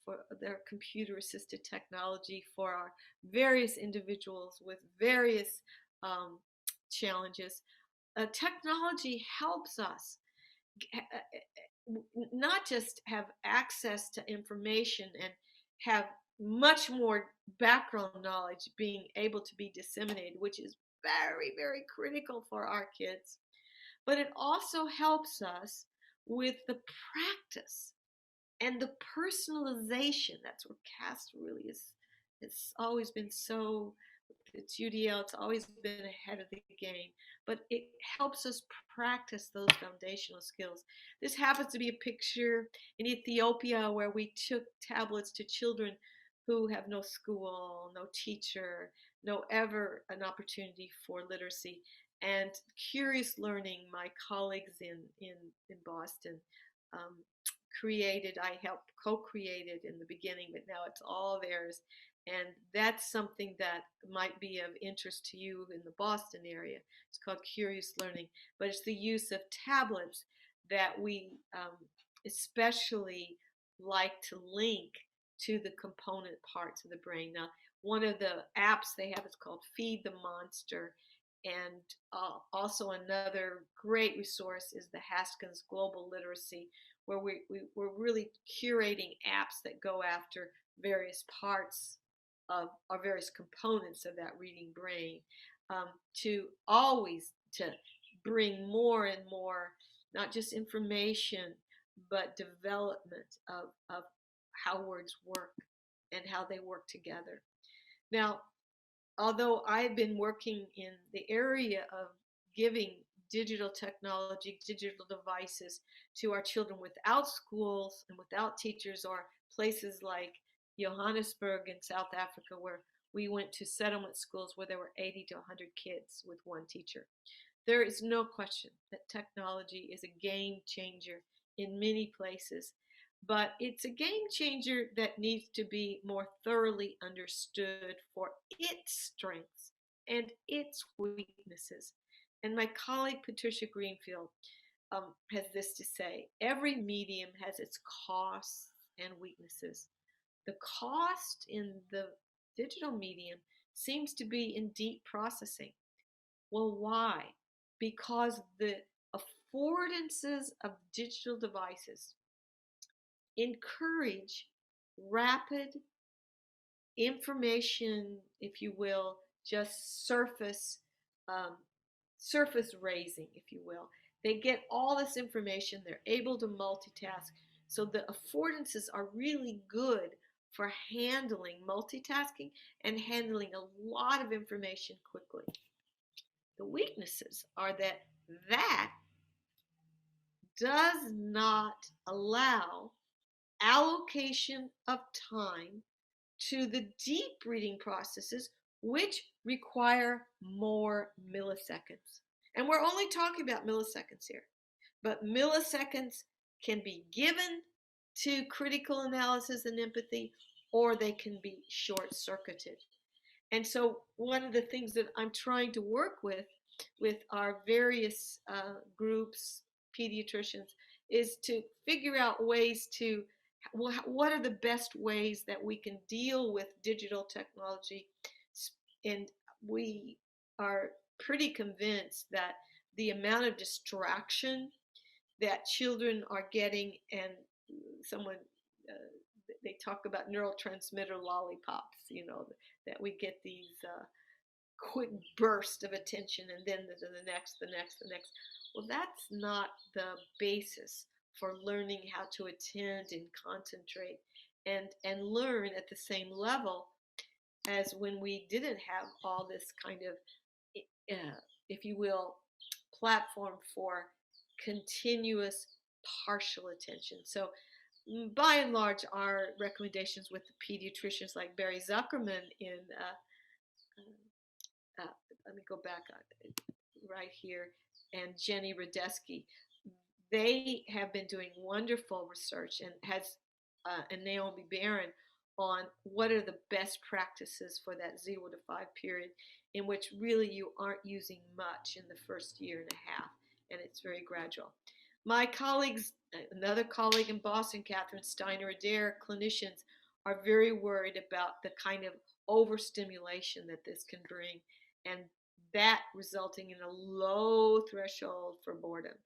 for their computer assisted technology for our various individuals with various challenges. Technology helps us not just have access to information and have much more background knowledge being able to be disseminated, which is very, very critical for our kids, but it also helps us with the practice and the personalization. That's where CAST really is. It's always been so, it's UDL, it's always been ahead of the game, but it helps us practice those foundational skills. This happens to be a picture in Ethiopia where we took tablets to children who have no school, no teacher, no ever an opportunity for literacy. And Curious Learning, my colleagues in Boston, I helped co-create it in the beginning, but now it's all theirs. And that's something that might be of interest to you in the Boston area. It's called Curious Learning, but it's the use of tablets that we especially like to link to the component parts of the brain. Now, one of the apps they have is called Feed the Monster. And also another great resource is the Haskins Global Literacy, where we're really curating apps that go after various parts of our various components of that reading brain, to bring more and more, not just information, but development of how words work and how they work together. Now, although I've been working in the area of giving digital technology, digital devices to our children without schools and without teachers, or places like Johannesburg in South Africa, where we went to settlement schools where there were 80 to 100 kids with one teacher. There is no question that technology is a game changer in many places, but it's a game changer that needs to be more thoroughly understood for its strengths and its weaknesses. And my colleague Patricia Greenfield has this to say: every medium has its costs and weaknesses. The cost in the digital medium seems to be in deep processing. Well, why? Because the affordances of digital devices encourage rapid information, if you will, just surface raising, if you will. They get all this information. They're able to multitask. So the affordances are really good for handling multitasking and handling a lot of information quickly. The weaknesses are that that does not allow allocation of time to the deep reading processes, which require more milliseconds. And we're only talking about milliseconds here, but milliseconds can be given to critical analysis and empathy, or they can be short circuited. And so, one of the things that I'm trying to work with our various groups, pediatricians, is to figure out ways to, well, what are the best ways that we can deal with digital technology. And we are pretty convinced that the amount of distraction that children are getting, and someone they talk about neurotransmitter lollipops, that we get these quick burst of attention, and then the next. Well, that's not the basis for learning how to attend and concentrate and learn at the same level as when we didn't have all this kind of, if you will, platform for continuous partial attention. So by and large, our recommendations with the pediatricians like Barry Zuckerman in uh, let me go back right here, and Jenny Radeski, they have been doing wonderful research, and Naomi Barron, on what are the best practices for that 0 to 5 period, in which really you aren't using much in the first year and a half, and it's very gradual. My colleagues, another colleague in Boston, Catherine Steiner-Adair, clinicians, are very worried about the kind of overstimulation that this can bring, and that resulting in a low threshold for boredom.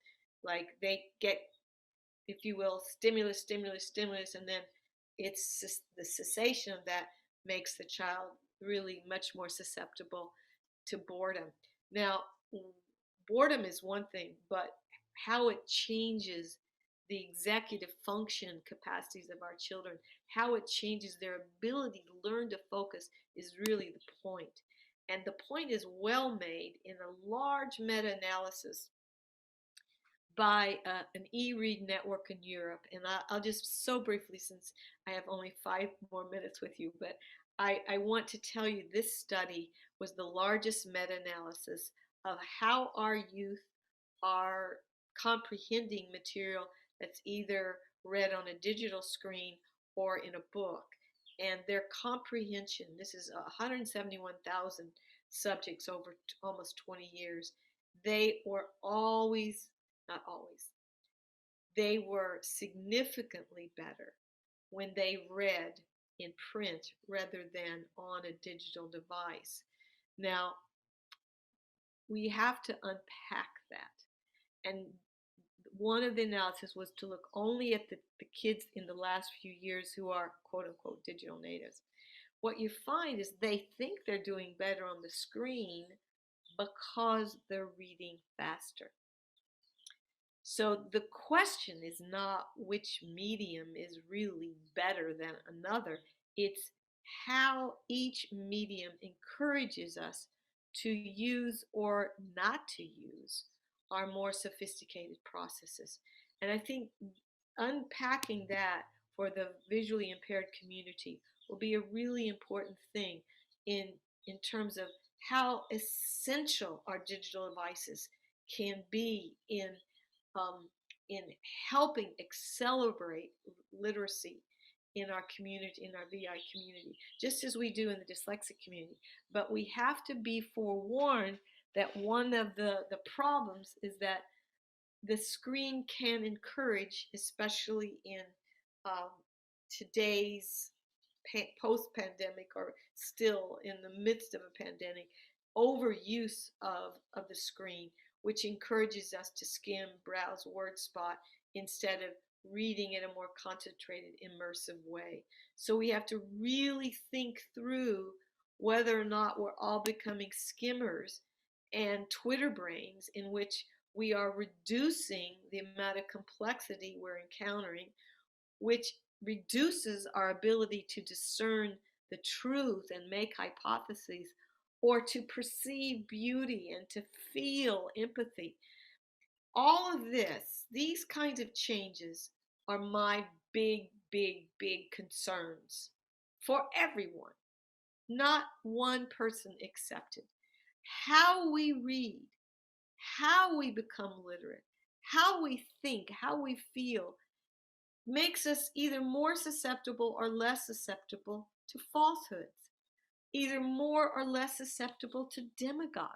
Like they get, if you will, stimulus, and then it's just the cessation of that makes the child really much more susceptible to boredom. Now, boredom is one thing, but how it changes the executive function capacities of our children, how it changes their ability to learn to focus, is really the point. And the point is well made in a large meta-analysis by an e-read network in Europe. And I'll just so briefly, since I have only 5 more minutes with you, but I want to tell you this study was the largest meta-analysis of how our youth are comprehending material that's either read on a digital screen or in a book. And their comprehension, this is 171,000 subjects over almost 20 years, they were always, not always, they were significantly better when they read in print rather than on a digital device. Now, we have to unpack that. And one of the analysis was to look only at the kids in the last few years who are quote unquote digital natives. What you find is they think they're doing better on the screen because they're reading faster. So the question is not which medium is really better than another. It's how each medium encourages us to use or not to use our more sophisticated processes. And I think unpacking that for the visually impaired community will be a really important thing in terms of how essential our digital devices can be in helping accelerate literacy in our community, in our VI community, just as we do in the dyslexic community. But we have to be forewarned that one of the problems is that the screen can encourage, especially in today's post-pandemic, or still in the midst of a pandemic, overuse of the screen, which encourages us to skim, browse, word spot instead of reading in a more concentrated, immersive way. So we have to really think through whether or not we're all becoming skimmers and Twitter brains, in which we are reducing the amount of complexity we're encountering, which reduces our ability to discern the truth and make hypotheses, or to perceive beauty and to feel empathy. All of this, these kinds of changes are my big, big, big concerns for everyone, not one person excepted. How we read, how we become literate, how we think, how we feel makes us either more susceptible or less susceptible to falsehoods, either more or less susceptible to demagogues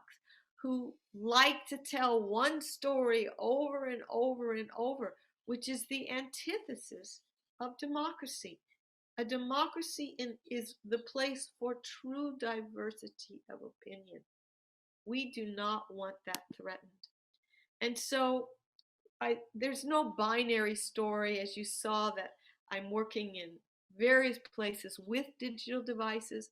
who like to tell one story over and over and over, which is the antithesis of democracy. A democracy is the place for true diversity of opinion. We do not want that threatened. And so there's no binary story, as you saw, that I'm working in various places with digital devices.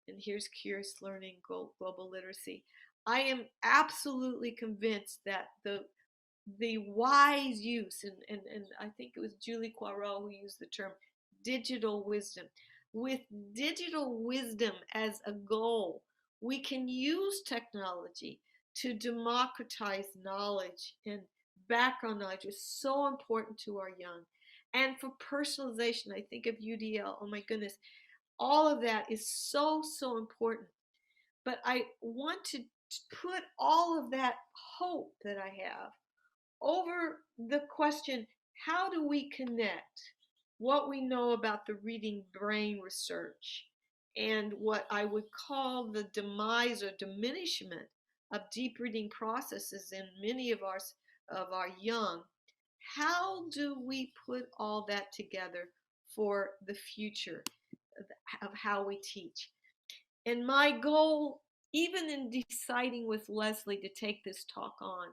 And here's Curious Learning, Global Literacy. I am absolutely convinced that the wise use, and I think it was Julie Poirot who used the term digital wisdom. With digital wisdom as a goal, we can use technology to democratize knowledge, and background knowledge is so important to our young. And for personalization, I think of UDL, oh my goodness, all of that is so, so important. But I want to put all of that hope that I have over the question, how do we connect what we know about the reading brain research and what I would call the demise or diminishment of deep reading processes in many of our young? How do we put all that together for the future of how we teach? And my goal, even in deciding with Leslie to take this talk on,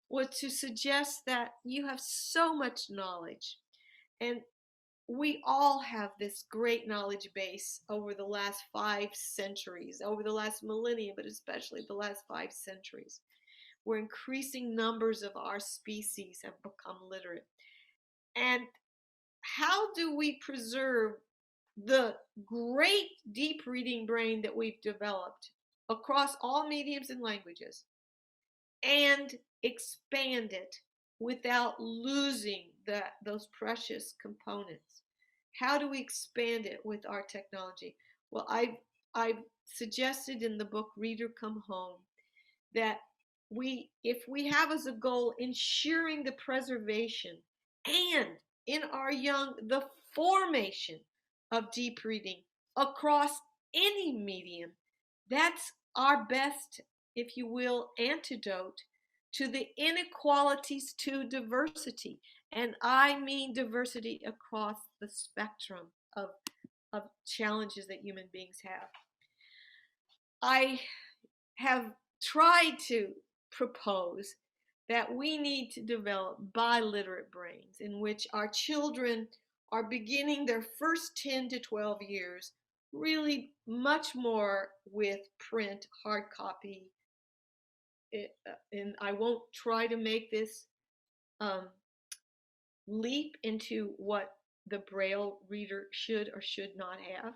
was to suggest that you have so much knowledge, and we all have this great knowledge base over the last 5 centuries, over the last millennium, but especially the last 5 centuries, where increasing numbers of our species have become literate. And how do we preserve the great deep reading brain that we've developed across all mediums and languages and expand it without losing those precious components? How do we expand it with our technology? Well, I've suggested in the book Reader Come Home that if we have as a goal ensuring the preservation and in our young the formation of deep reading across any medium, that's our best, if you will, antidote to the inequalities to diversity. And I mean diversity across the spectrum of challenges that human beings have. I have tried to propose that we need to develop biliterate brains in which our children are beginning their first 10 to 12 years really much more with print, hard copy. And I won't try to make this leap into what the Braille reader should or should not have,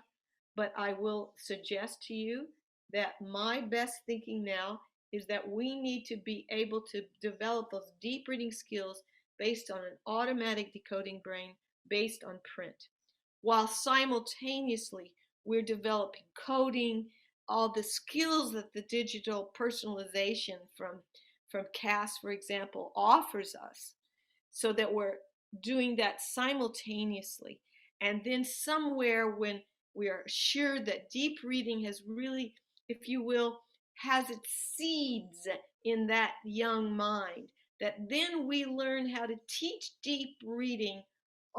but I will suggest to you that my best thinking now is that we need to be able to develop those deep reading skills based on an automatic decoding brain based on print, while simultaneously we're developing coding, all the skills that the digital personalization from CAS, for example, offers us, so that we're doing that simultaneously. And then somewhere when we are assured that deep reading has really, if you will, has its seeds in that young mind, that then we learn how to teach deep reading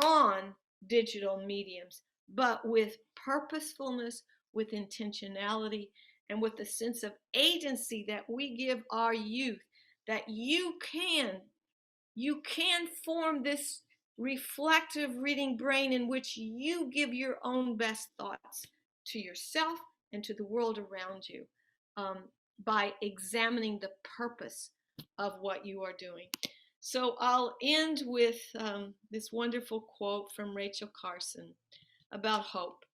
on digital mediums, but with purposefulness, with intentionality, and with the sense of agency that we give our youth, that you can form this reflective reading brain in which you give your own best thoughts to yourself and to the world around you, by examining the purpose of what you are doing. So I'll end with this wonderful quote from Rachel Carson about hope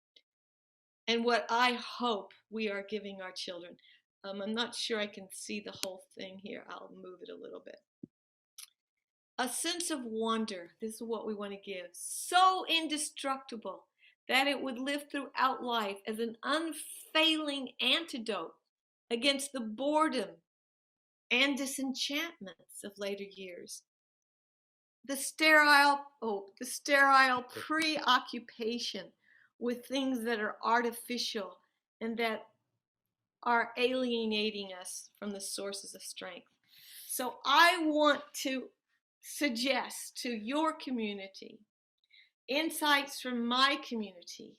and what I hope we are giving our children. I'm not sure I can see the whole thing here. I'll move it a little bit. A sense of wonder, this is what we want to give, so indestructible that it would live throughout life as an unfailing antidote against the boredom and disenchantments of later years. The sterile preoccupation with things that are artificial and that are alienating us from the sources of strength. So I want to suggest to your community insights from my community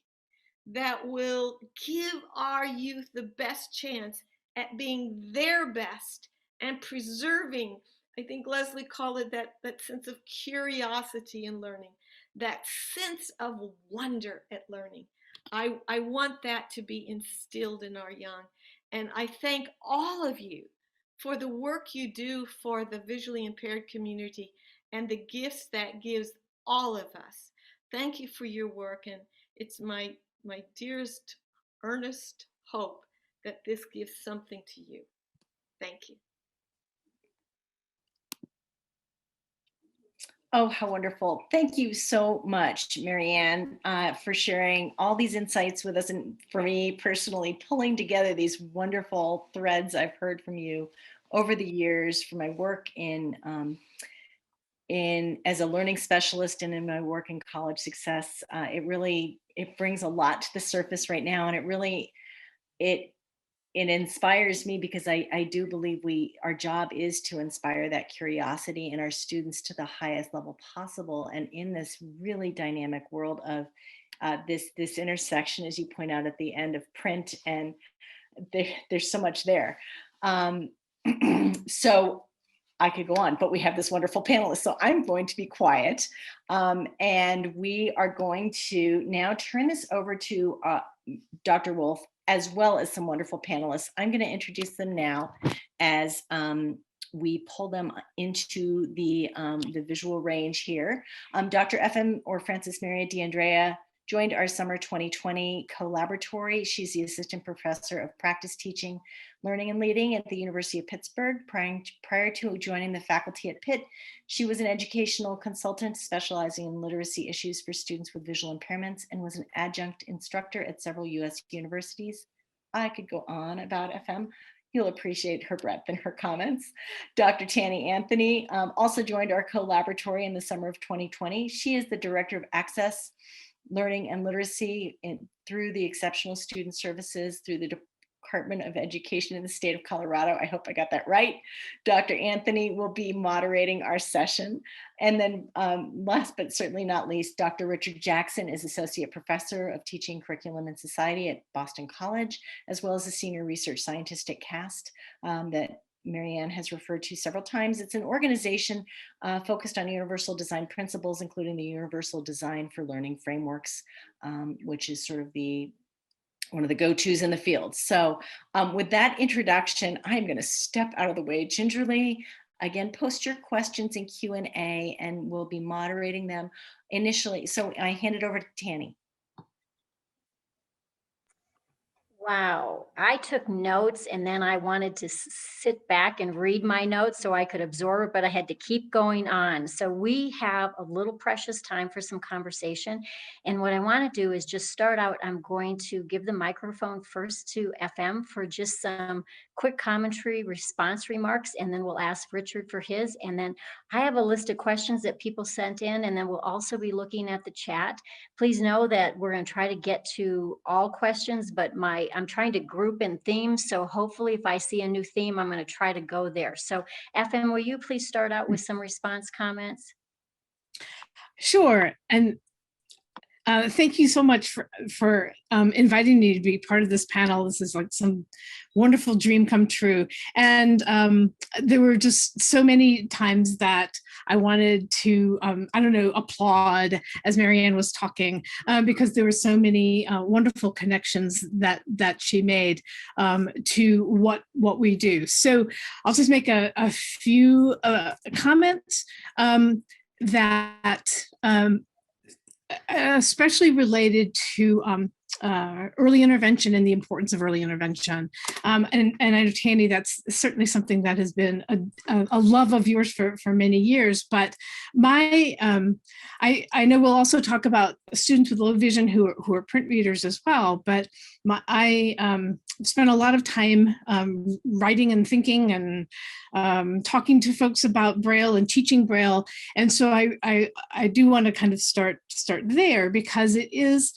that will give our youth the best chance at being their best and preserving, I think Leslie called it that sense of curiosity in learning, that sense of wonder at learning. I want that to be instilled in our young. And I thank all of you for the work you do for the visually impaired community and the gifts that gives all of us. Thank you for your work, and it's my dearest, earnest hope that this gives something to you. Thank you. Oh, how wonderful. Thank you so much, Maryanne, for sharing all these insights with us, and for me personally, pulling together these wonderful threads I've heard from you over the years from my work in as a learning specialist and in my work in college success. It brings a lot to the surface right now, and it inspires me, because I do believe our job is to inspire that curiosity in our students to the highest level possible. And in this really dynamic world of this intersection, as you point out at the end, of print and there's so much there. So I could go on, but we have this wonderful panelist, so I'm going to be quiet. And we are going to now turn this over to Dr. Wolf, as well as some wonderful panelists. I'm going to introduce them now as we pull them into the visual range here. Dr. FM, or Frances Maria D'Andrea, joined our summer 2020 collaboratory. She's the assistant professor of practice teaching, learning and leading at the University of Pittsburgh. Prior to joining the faculty at Pitt, she was an educational consultant specializing in literacy issues for students with visual impairments, and was an adjunct instructor at several US universities. I could go on about FM. You'll appreciate her breadth and her comments. Dr. Tanny Anthony also joined our collaboratory in the summer of 2020. She is the Director of Access, Learning and Literacy through the Exceptional Student Services through the Department of Education in the state of Colorado. I hope I got that right. Dr. Anthony will be moderating our session. And then last but certainly not least, Dr. Richard Jackson is Associate Professor of Teaching, Curriculum, and Society at Boston College, as well as a Senior Research Scientist at CAST that Maryanne has referred to several times. It's an organization focused on universal design principles, including the Universal Design for Learning frameworks, which is sort of one of the go-tos in the field. So with that introduction, I'm going to step out of the way gingerly. Again, post your questions in Q&A, and we'll be moderating them initially. So I hand it over to Tanny. Wow, I took notes, and then I wanted to sit back and read my notes so I could absorb it, but I had to keep going on. So we have a little precious time for some conversation. And what I want to do is just start out. I'm going to give the microphone first to FM for just some quick commentary response remarks, and then we'll ask Richard for his. And then I have a list of questions that people sent in, and then we'll also be looking at the chat. Please know that we're going to try to get to all questions, but I'm trying to group in themes. So hopefully if I see a new theme, I'm going to try to go there. So FM, will you please start out with some response comments? Sure. And Thank you so much for inviting me to be part of this panel. This is like some wonderful dream come true. And there were just so many times that I wanted to, I don't know, applaud as Maryanne was talking, because there were so many wonderful connections that she made to what we do. So I'll just make a few comments that especially related to early intervention and the importance of early intervention. And I know, Tanny, that's certainly something that has been a love of yours for many years. But I know we'll also talk about students with low vision who are print readers as well. But I spent a lot of time writing and thinking and talking to folks about Braille and teaching Braille. And so I do want to kind of start there, because it is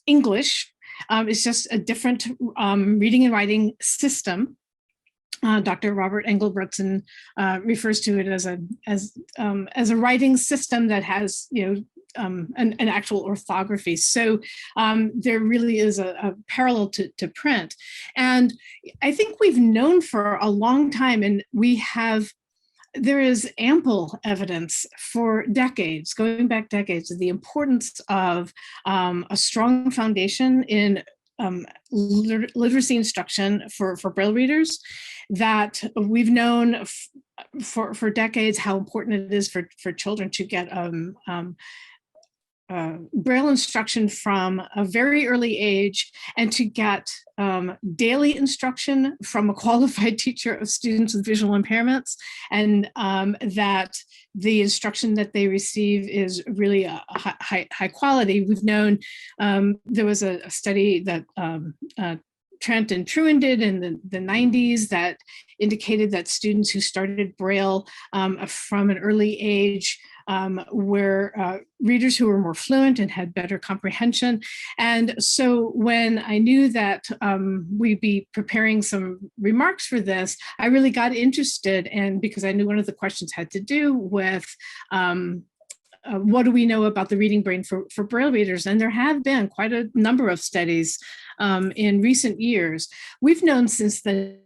English. It's just a different reading and writing system. Dr. Robert Engelbretson refers to it as a writing system that has, an actual orthography. So there really is a parallel to print. And I think we've known for a long time, and there is ample evidence for decades, going back decades, of the importance of a strong foundation in literacy instruction for Braille readers, that we've known for decades how important it is for children to get Braille instruction from a very early age, and to get daily instruction from a qualified teacher of students with visual impairments, and that the instruction that they receive is really a high quality. We've known there was a study that Trent and Truen did in the 90s that indicated that students who started Braille from an early age were readers who were more fluent and had better comprehension. And so when I knew that we'd be preparing some remarks for this, I really got interested, and because I knew one of the questions had to do with what do we know about the reading brain for Braille readers? And there have been quite a number of studies in recent years. We've known since the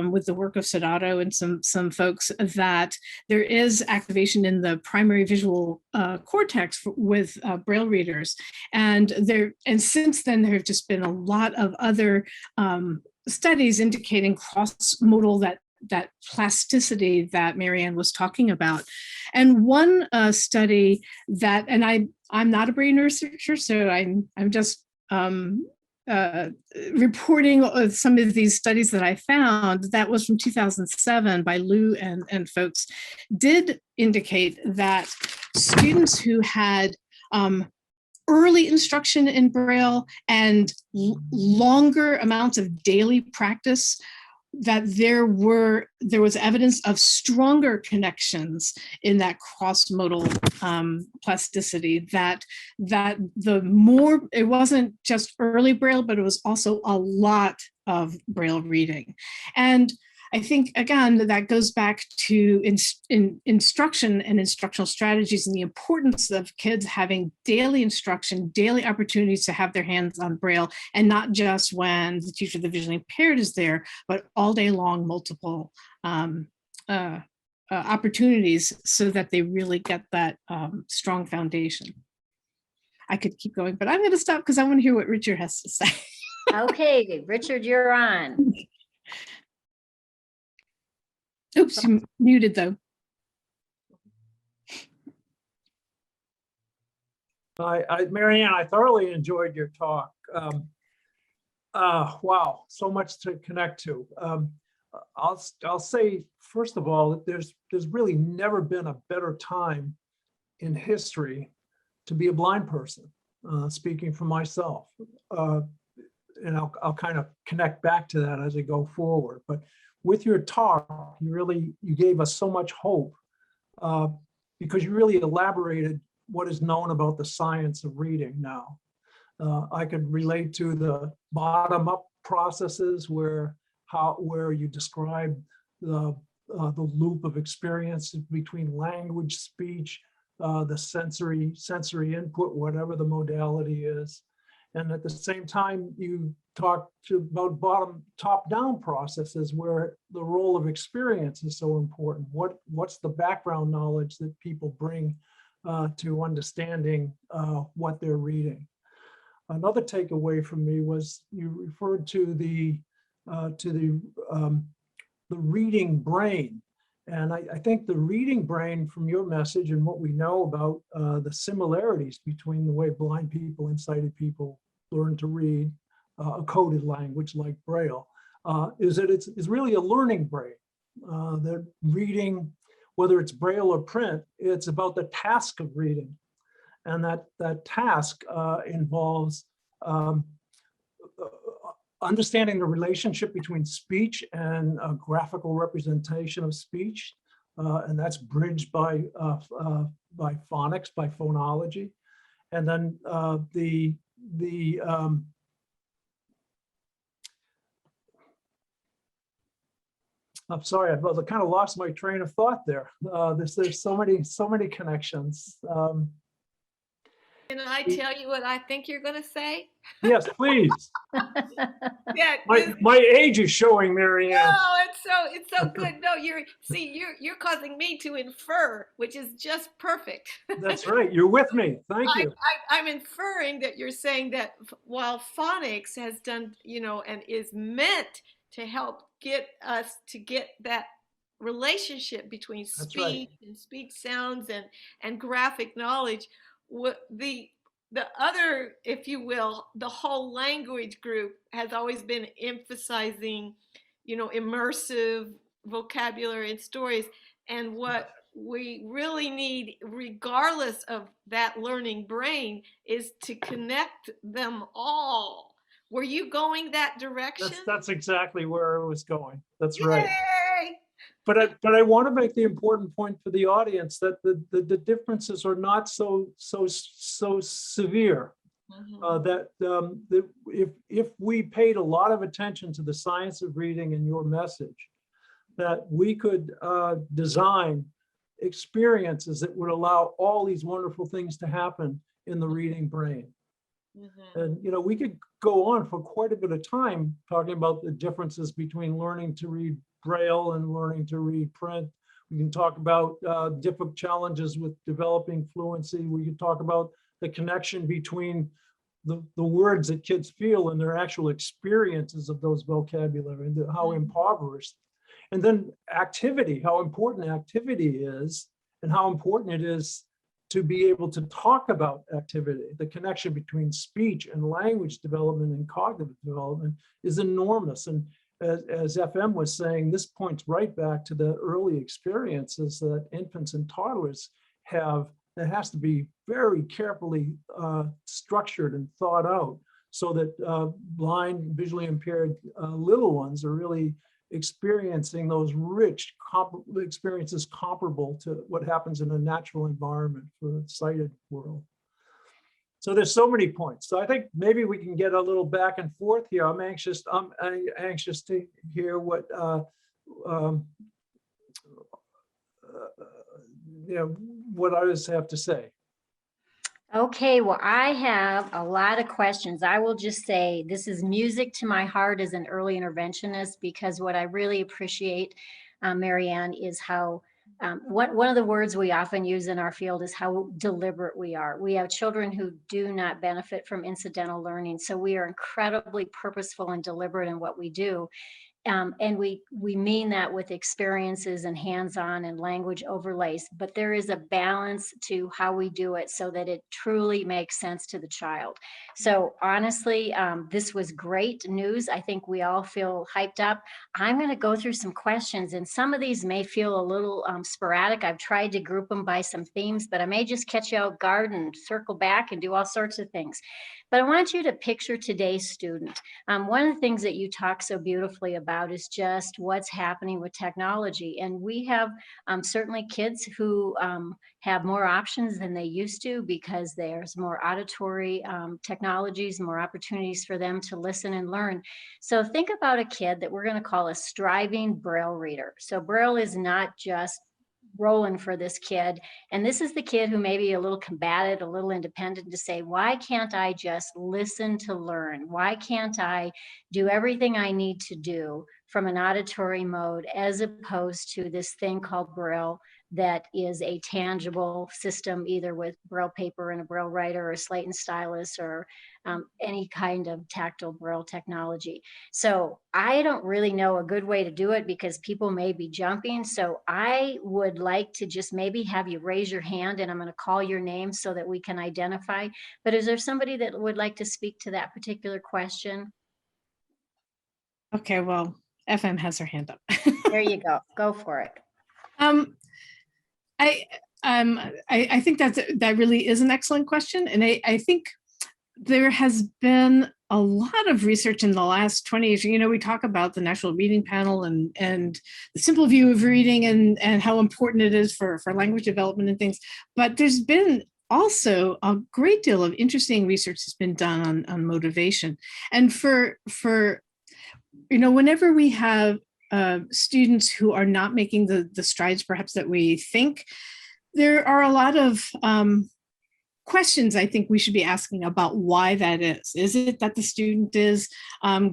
with the work of Sodato and some folks that there is activation in the primary visual cortex with Braille readers, and since then there have just been a lot of other studies indicating cross-modal that plasticity that Maryanne was talking about. And one study that, and I'm not a brain researcher, so I'm just reporting some of these studies that I found, that was from 2007 by Liu and folks, did indicate that students who had early instruction in Braille and longer amounts of daily practice, that there was evidence of stronger connections in that cross-modal plasticity, that the more, it wasn't just early Braille, but it was also a lot of Braille reading. And I think, again, that goes back to instruction and instructional strategies, and the importance of kids having daily instruction, daily opportunities to have their hands on Braille, and not just when the teacher of the visually impaired is there, but all day long, multiple opportunities, so that they really get that strong foundation. I could keep going, but I'm going to stop because I want to hear what Richard has to say. Okay, Richard, you're on. Oops, you muted though. Maryanne, I thoroughly enjoyed your talk. Wow, so much to connect to. I'll say, first of all, that there's really never been a better time in history to be a blind person, speaking for myself. And I'll kind of connect back to that as I go forward. But with your talk, you gave us so much hope, because you really elaborated what is known about the science of reading now. I could relate to the bottom-up processes where you describe the loop of experience between language, speech, the sensory input, whatever the modality is. And at the same time, you talk about top-down processes where the role of experience is so important. What's the background knowledge that people bring to understanding what they're reading? Another takeaway from me was you referred to the reading brain. And I think the reading brain, from your message and what we know about the similarities between the way blind people and sighted people learn to read a coded language like Braille, is that it's really a learning brain. The reading, whether it's Braille or print, it's about the task of reading. And that task involves understanding the relationship between speech and a graphical representation of speech, and that's bridged by phonics, by phonology, and then I'm sorry, I kind of lost my train of thought there. There's so many connections. Can I tell you what I think you're going to say? Yes, please. Yeah, my age is showing, Maryanne. No, it's so good. No, you're causing me to infer, which is just perfect. That's right. You're with me. Thank you. I'm inferring that you're saying that while phonics has done, and is meant to help get us to get that relationship between speech and speech sounds and graphic knowledge, the other, if you will, the whole language group has always been emphasizing, immersive vocabulary and stories. And what we really need, regardless of that learning brain, is to connect them all. Were you going that direction? That's exactly where I was going. That's Yay! right. But I want to make the important point for the audience that the differences are not so severe. Mm-hmm. If we paid a lot of attention to the science of reading in your message, that we could design experiences that would allow all these wonderful things to happen in the reading brain. Mm-hmm. And we could go on for quite a bit of time talking about the differences between learning to read Braille and learning to read print. We can talk about different challenges with developing fluency. We can talk about the connection between the words that kids feel and their actual experiences of those vocabulary, and how impoverished. And then activity, how important activity is, and how important it is to be able to talk about activity. The connection between speech and language development and cognitive development is enormous. And as FM was saying, this points right back to the early experiences that infants and toddlers have. That has to be very carefully structured and thought out so that blind, visually impaired little ones are really experiencing those rich experiences comparable to what happens in a natural environment for a sighted world. So there's so many points. So I think maybe we can get a little back and forth here. I'm anxious to hear what what others have to say. Okay, well, I have a lot of questions. I will just say this is music to my heart as an early interventionist, because what I really appreciate, Maryanne, is how one of the words we often use in our field is how deliberate we are. We have children who do not benefit from incidental learning, so we are incredibly purposeful and deliberate in what we do. And we mean that with experiences and hands-on and language overlays, but there is a balance to how we do it so that it truly makes sense to the child. So honestly, this was great news. I think we all feel hyped up. I'm going to go through some questions, and some of these may feel a little sporadic. I've tried to group them by some themes, but I may just catch you out guard and circle back and do all sorts of things. But I want you to picture today's student. One of the things that you talk so beautifully about is just what's happening with technology. And we have certainly kids who have more options than they used to, because there's more auditory technologies, more opportunities for them to listen and learn. So think about a kid that we're going to call a striving Braille reader. So Braille is not just rolling for this kid. And this is the kid who may be a little combative, a little independent, to say, why can't I just listen to learn? Why can't I do everything I need to do from an auditory mode, as opposed to this thing called Braille that is a tangible system, either with Braille paper and a Braille writer or a slate and stylus, or any kind of tactile Braille technology. So I don't really know a good way to do it, because people may be jumping. So I would like to just maybe have you raise your hand, and I'm going to call your name so that we can identify. But is there somebody that would like to speak to that particular question? Okay, well, FM has her hand up. There you go. Go for it. I think that really is an excellent question. And I think there has been a lot of research in the last 20 years. You know, we talk about the National Reading Panel and the simple view of reading and how important it is for language development and things. But there's been also a great deal of interesting research that's been done on motivation. And for you know, whenever we have students who are not making the strides perhaps that we think, there are a lot of questions I think we should be asking about why that is. Is it that the student is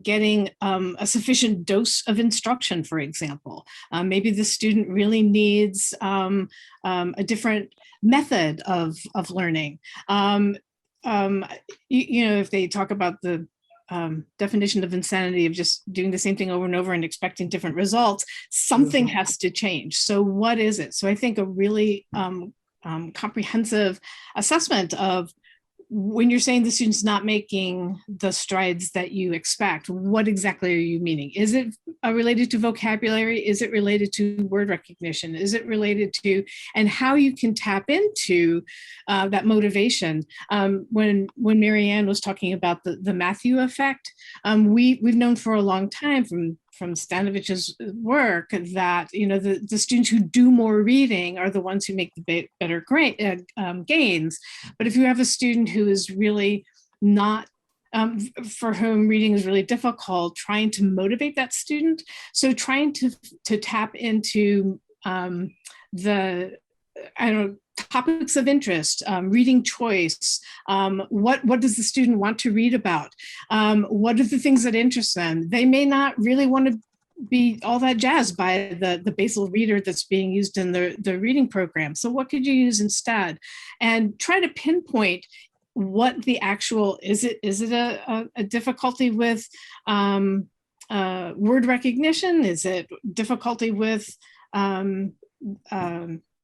getting a sufficient dose of instruction, for example? Maybe the student really needs a different method of learning. You know, if they talk about the definition of insanity of just doing the same thing over and over and expecting different results, something has to change. So what is it? So I think a really comprehensive assessment of, when you're saying the student's not making the strides that you expect, what exactly are you meaning? Is it related to vocabulary? Is it related to word recognition? Is it related to, and how you can tap into that motivation? When Maryanne was talking about the Matthew effect, we've known for a long time from Stanovich's work that, you know, the students who do more reading are the ones who make the better gains. But if you have a student who is really not, for whom reading is really difficult, trying to motivate that student, so trying to tap into the, I don't know, topics of interest, reading choice, what does the student want to read about? What are the things that interest them? They may not really want to be all that jazzed by the basal reader that's being used in the reading program. So what could you use instead? And try to pinpoint what the actual, is it a difficulty with word recognition? Is it difficulty with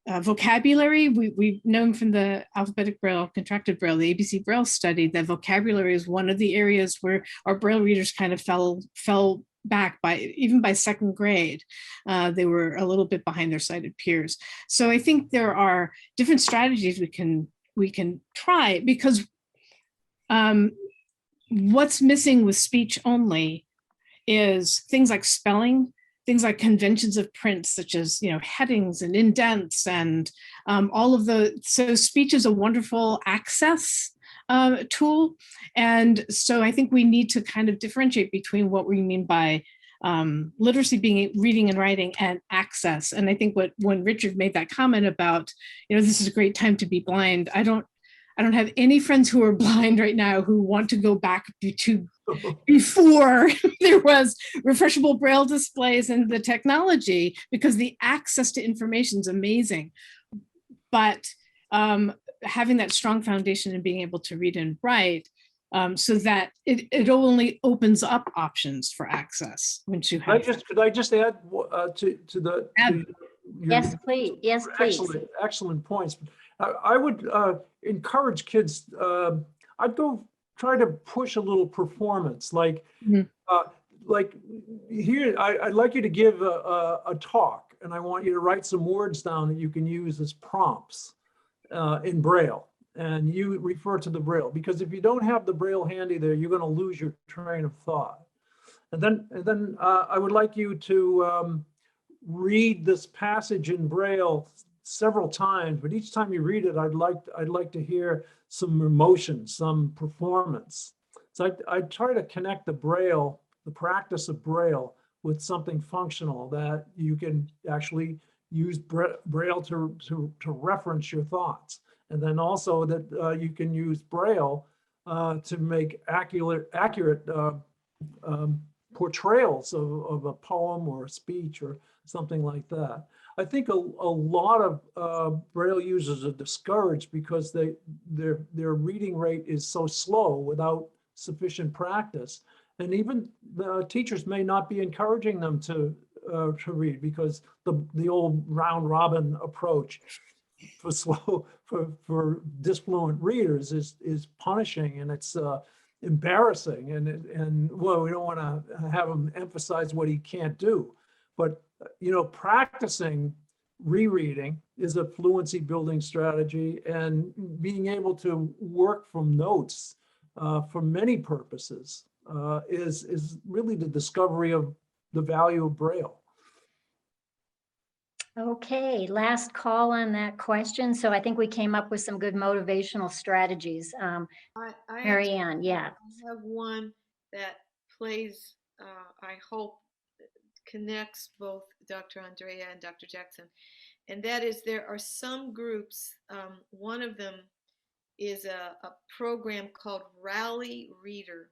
vocabulary? We've known from the alphabetic Braille, contracted Braille, the ABC Braille study, that vocabulary is one of the areas where our Braille readers kind of fell back even by second grade. They were a little bit behind their sighted peers. So I think there are different strategies we can try, because what's missing with speech only is things like spelling, things like conventions of print, such as, you know, headings and indents and all of so speech is a wonderful access tool. And so I think we need to kind of differentiate between what we mean by literacy being reading and writing and access. And I think when Richard made that comment about, you know, this is a great time to be blind, I don't have any friends who are blind right now who want to go back to before there was refreshable Braille displays and the technology, because the access to information is amazing. But having that strong foundation and being able to read and write, so that it only opens up options for access once you have. Could I just add to the Yes, please. Yes, please. Excellent points. I would encourage kids. I'd go try to push a little performance, like here. I'd like you to give a talk, and I want you to write some words down that you can use as prompts in Braille, and you refer to the Braille, because if you don't have the Braille handy there, you're going to lose your train of thought. And then I would like you to read this passage in Braille several times, but each time you read it, I'd like to hear some emotion, some performance. So I try to connect the Braille, the practice of Braille, with something functional that you can actually use Braille to reference your thoughts. And then also that you can use Braille to make accurate portrayals of a poem or a speech or something like that. I think a lot of Braille users are discouraged because their reading rate is so slow without sufficient practice. And even the teachers may not be encouraging them to read because the old round robin approach for for disfluent readers is punishing, and it's embarrassing, and well, we don't want to have him emphasize what he can't do, but practicing rereading is a fluency building strategy, and being able to work from notes for many purposes is really the discovery of the value of Braille. Okay, last call on that question. So I think we came up with some good motivational strategies. Maryanne, yeah. I have one that plays, I hope, connects both Dr. Andrea and Dr. Jackson. And that is, there are some groups, one of them is a program called Rally Reader.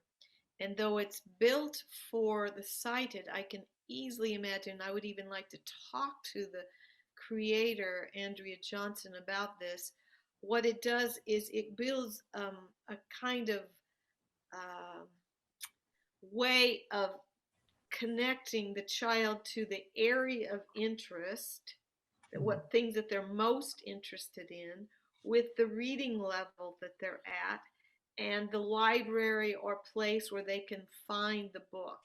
And though it's built for the sighted, I can easily imagine, I would even like to talk to the creator, Andrea Johnson, about this. What it does is it builds a kind of way of connecting the child to the area of interest, what things that they're most interested in, with the reading level that they're at, and the library or place where they can find the book.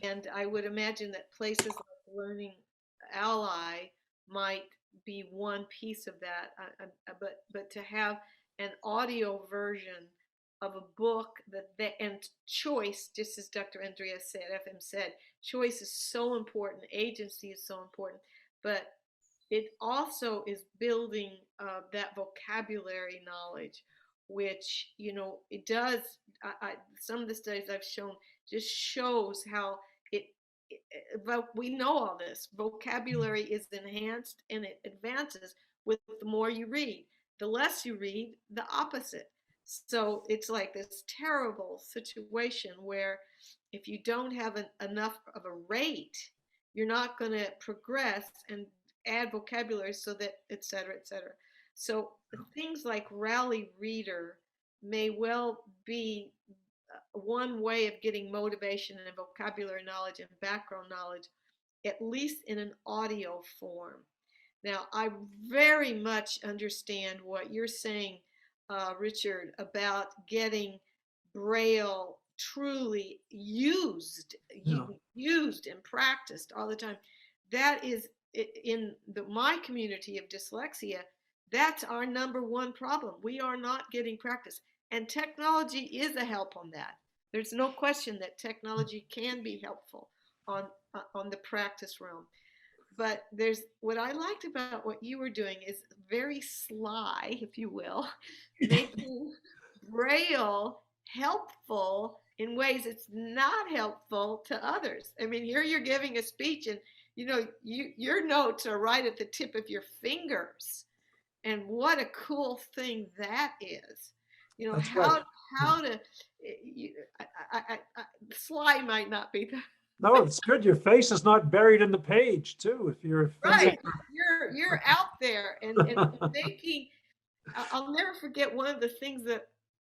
And I would imagine that places like Learning Ally might be one piece of that, but to have an audio version of a book and choice, just as Dr. Andrea said, FM said, choice is so important, agency is so important, but it also is building that vocabulary knowledge, which, it does, some of the studies I've shown just shows how we know all this. Vocabulary is enhanced and it advances with the more you read. The less you read, the opposite. So it's like this terrible situation where if you don't have enough of a rate, you're not going to progress and add vocabulary, so that et cetera, et cetera. So things like Rally Reader may well be one way of getting motivation and vocabulary knowledge and background knowledge, at least in an audio form. Now, I very much understand what you're saying, Richard, about getting Braille truly used and practiced all the time. That is, in my community of dyslexia, that's our number one problem. We are not getting practice. And technology is a help on that. There's no question that technology can be helpful on the practice realm. But what I liked about what you were doing is very sly, if you will, making Braille helpful in ways it's not helpful to others. I mean, here you're giving a speech, and your notes are right at the tip of your fingers. And what a cool thing that is. That's how to sly might not be the No, it's good. Your face is not buried in the page too. If you're right, you're out there and making. I'll never forget one of the things that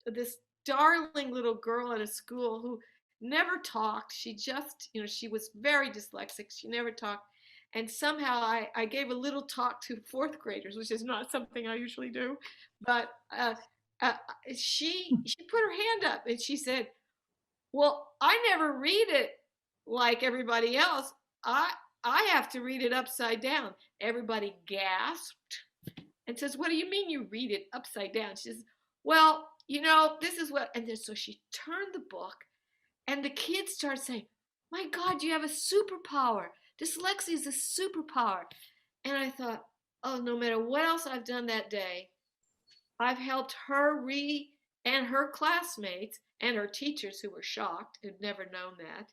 this darling little girl at a school who never talked. She just, she was very dyslexic. She never talked. And somehow I gave a little talk to fourth graders, which is not something I usually do. But she put her hand up and she said, "Well, I never read it like everybody else. I have to read it upside down." Everybody gasped and says, "What do you mean you read it upside down?" She says, "Well, this is what," and then so she turned the book and the kids started saying, "My God, you have a superpower. Dyslexia is a superpower." And I thought, oh, no matter what else I've done that day, I've helped her and her classmates and her teachers, who were shocked, who'd never known that.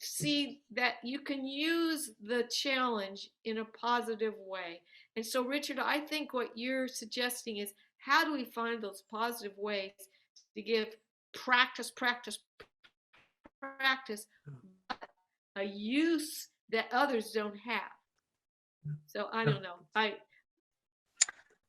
see that you can use the challenge in a positive way. And so, Richard, I think what you're suggesting is, how do we find those positive ways to give practice, but a use that others don't have? So I don't know.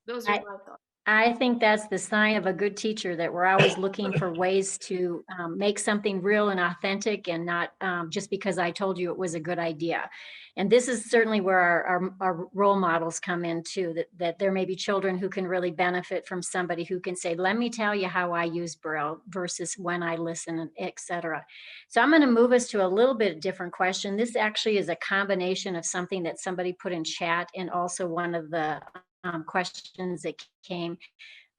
Those are my thoughts. I think that's the sign of a good teacher, that we're always looking for ways to make something real and authentic, and not just because I told you it was a good idea. And this is certainly where our role models come in too, that there may be children who can really benefit from somebody who can say, let me tell you how I use Braille versus when I listen, etc. So I'm going to move us to a little bit different question. This actually is a combination of something that somebody put in chat, and also one of the questions that came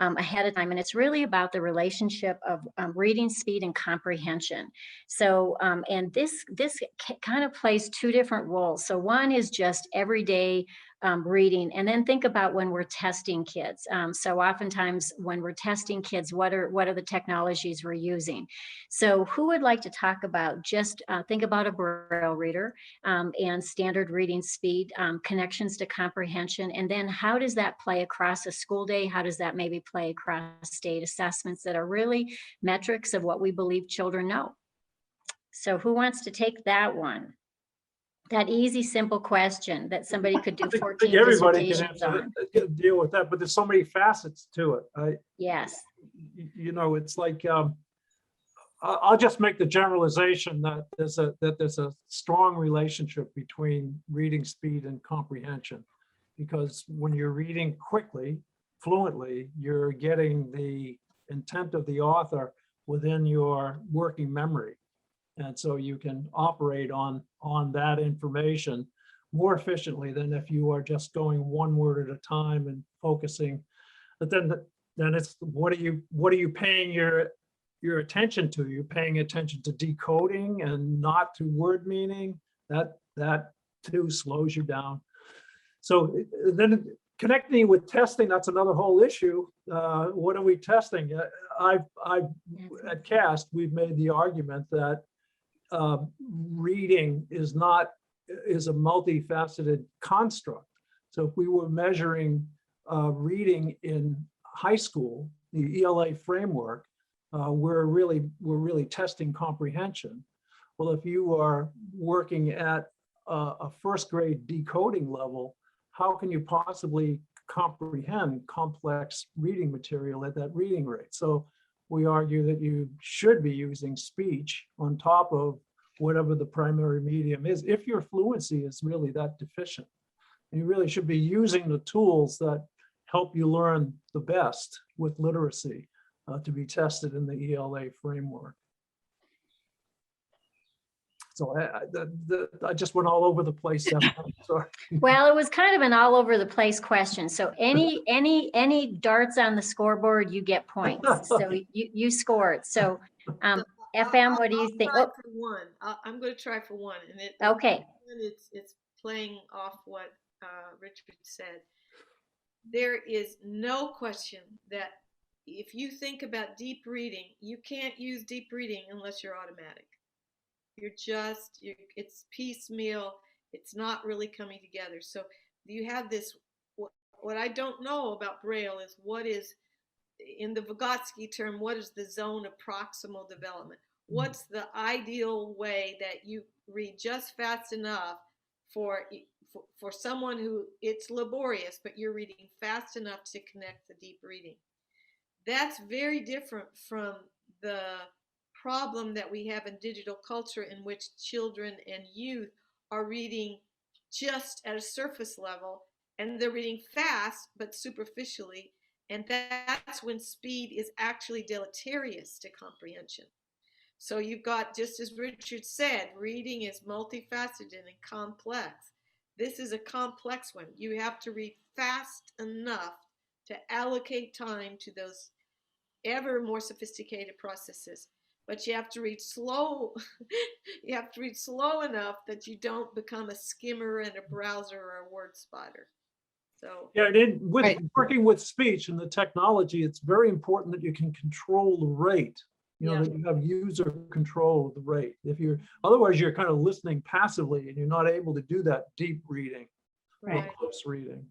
ahead of time, and it's really about the relationship of reading speed and comprehension. So, and this kind of plays two different roles. So one is just everyday reading, and then think about when we're testing kids. So oftentimes when we're testing kids, what are the technologies we're using? So who would like to talk about just think about a Braille reader and standard reading speed, connections to comprehension, and then how does that play across a school day? How does that maybe play across state assessments that are really metrics of what we believe children know? So who wants to take that one? That easy, simple question that somebody could do 14 everybody can dissertations on. deal with that, but there's so many facets to it. Yes. You know, it's like, I'll just make the generalization that there's a strong relationship between reading speed and comprehension, because when you're reading quickly, fluently, you're getting the intent of the author within your working memory. And so you can operate on that information more efficiently than if you are just going one word at a time and focusing. But then it's what are you paying your attention to? You're paying attention to decoding and not to word meaning. That too slows you down. So then connecting with testing, that's another whole issue. What are we testing? At CAST, we've made the argument that reading is a multifaceted construct. So if we were measuring reading in high school, the ELA framework, we're really testing comprehension. Well, if you are working at a first grade decoding level, how can you possibly comprehend complex reading material at that reading rate? So we argue that you should be using speech on top of whatever the primary medium is, if your fluency is really that deficient. You really should be using the tools that help you learn the best with literacy to be tested in the ELA framework. So I just went all over the place. Sorry. Well, it was kind of an all over the place question. So any darts on the scoreboard, you get points. So you scored. So FM, what do you think? I'll try for one. I'm going to try for one. And okay. It's playing off what Richard said. There is no question that if you think about deep reading, you can't use deep reading unless you're automatic. It's piecemeal. It's not really coming together. So you have this, what I don't know about Braille is what is, in the Vygotsky term, what is the zone of proximal development? What's the ideal way that you read just fast enough for someone who it's laborious, but you're reading fast enough to connect the deep reading? That's very different from the problem that we have in digital culture, in which children and youth are reading just at a surface level, and they're reading fast but superficially, and that's when speed is actually deleterious to comprehension. So you've got, just as Richard said, reading is multifaceted and complex. This is a complex one. You have to read fast enough to allocate time to those ever more sophisticated processes. But you have to read slow. You have to read slow enough that you don't become a skimmer and a browser or a word spotter. So yeah, working with speech and the technology, it's very important that you can control the rate Yeah. that you have user control of the rate. Otherwise you're kind of listening passively and you're not able to do that deep reading or Right. close reading.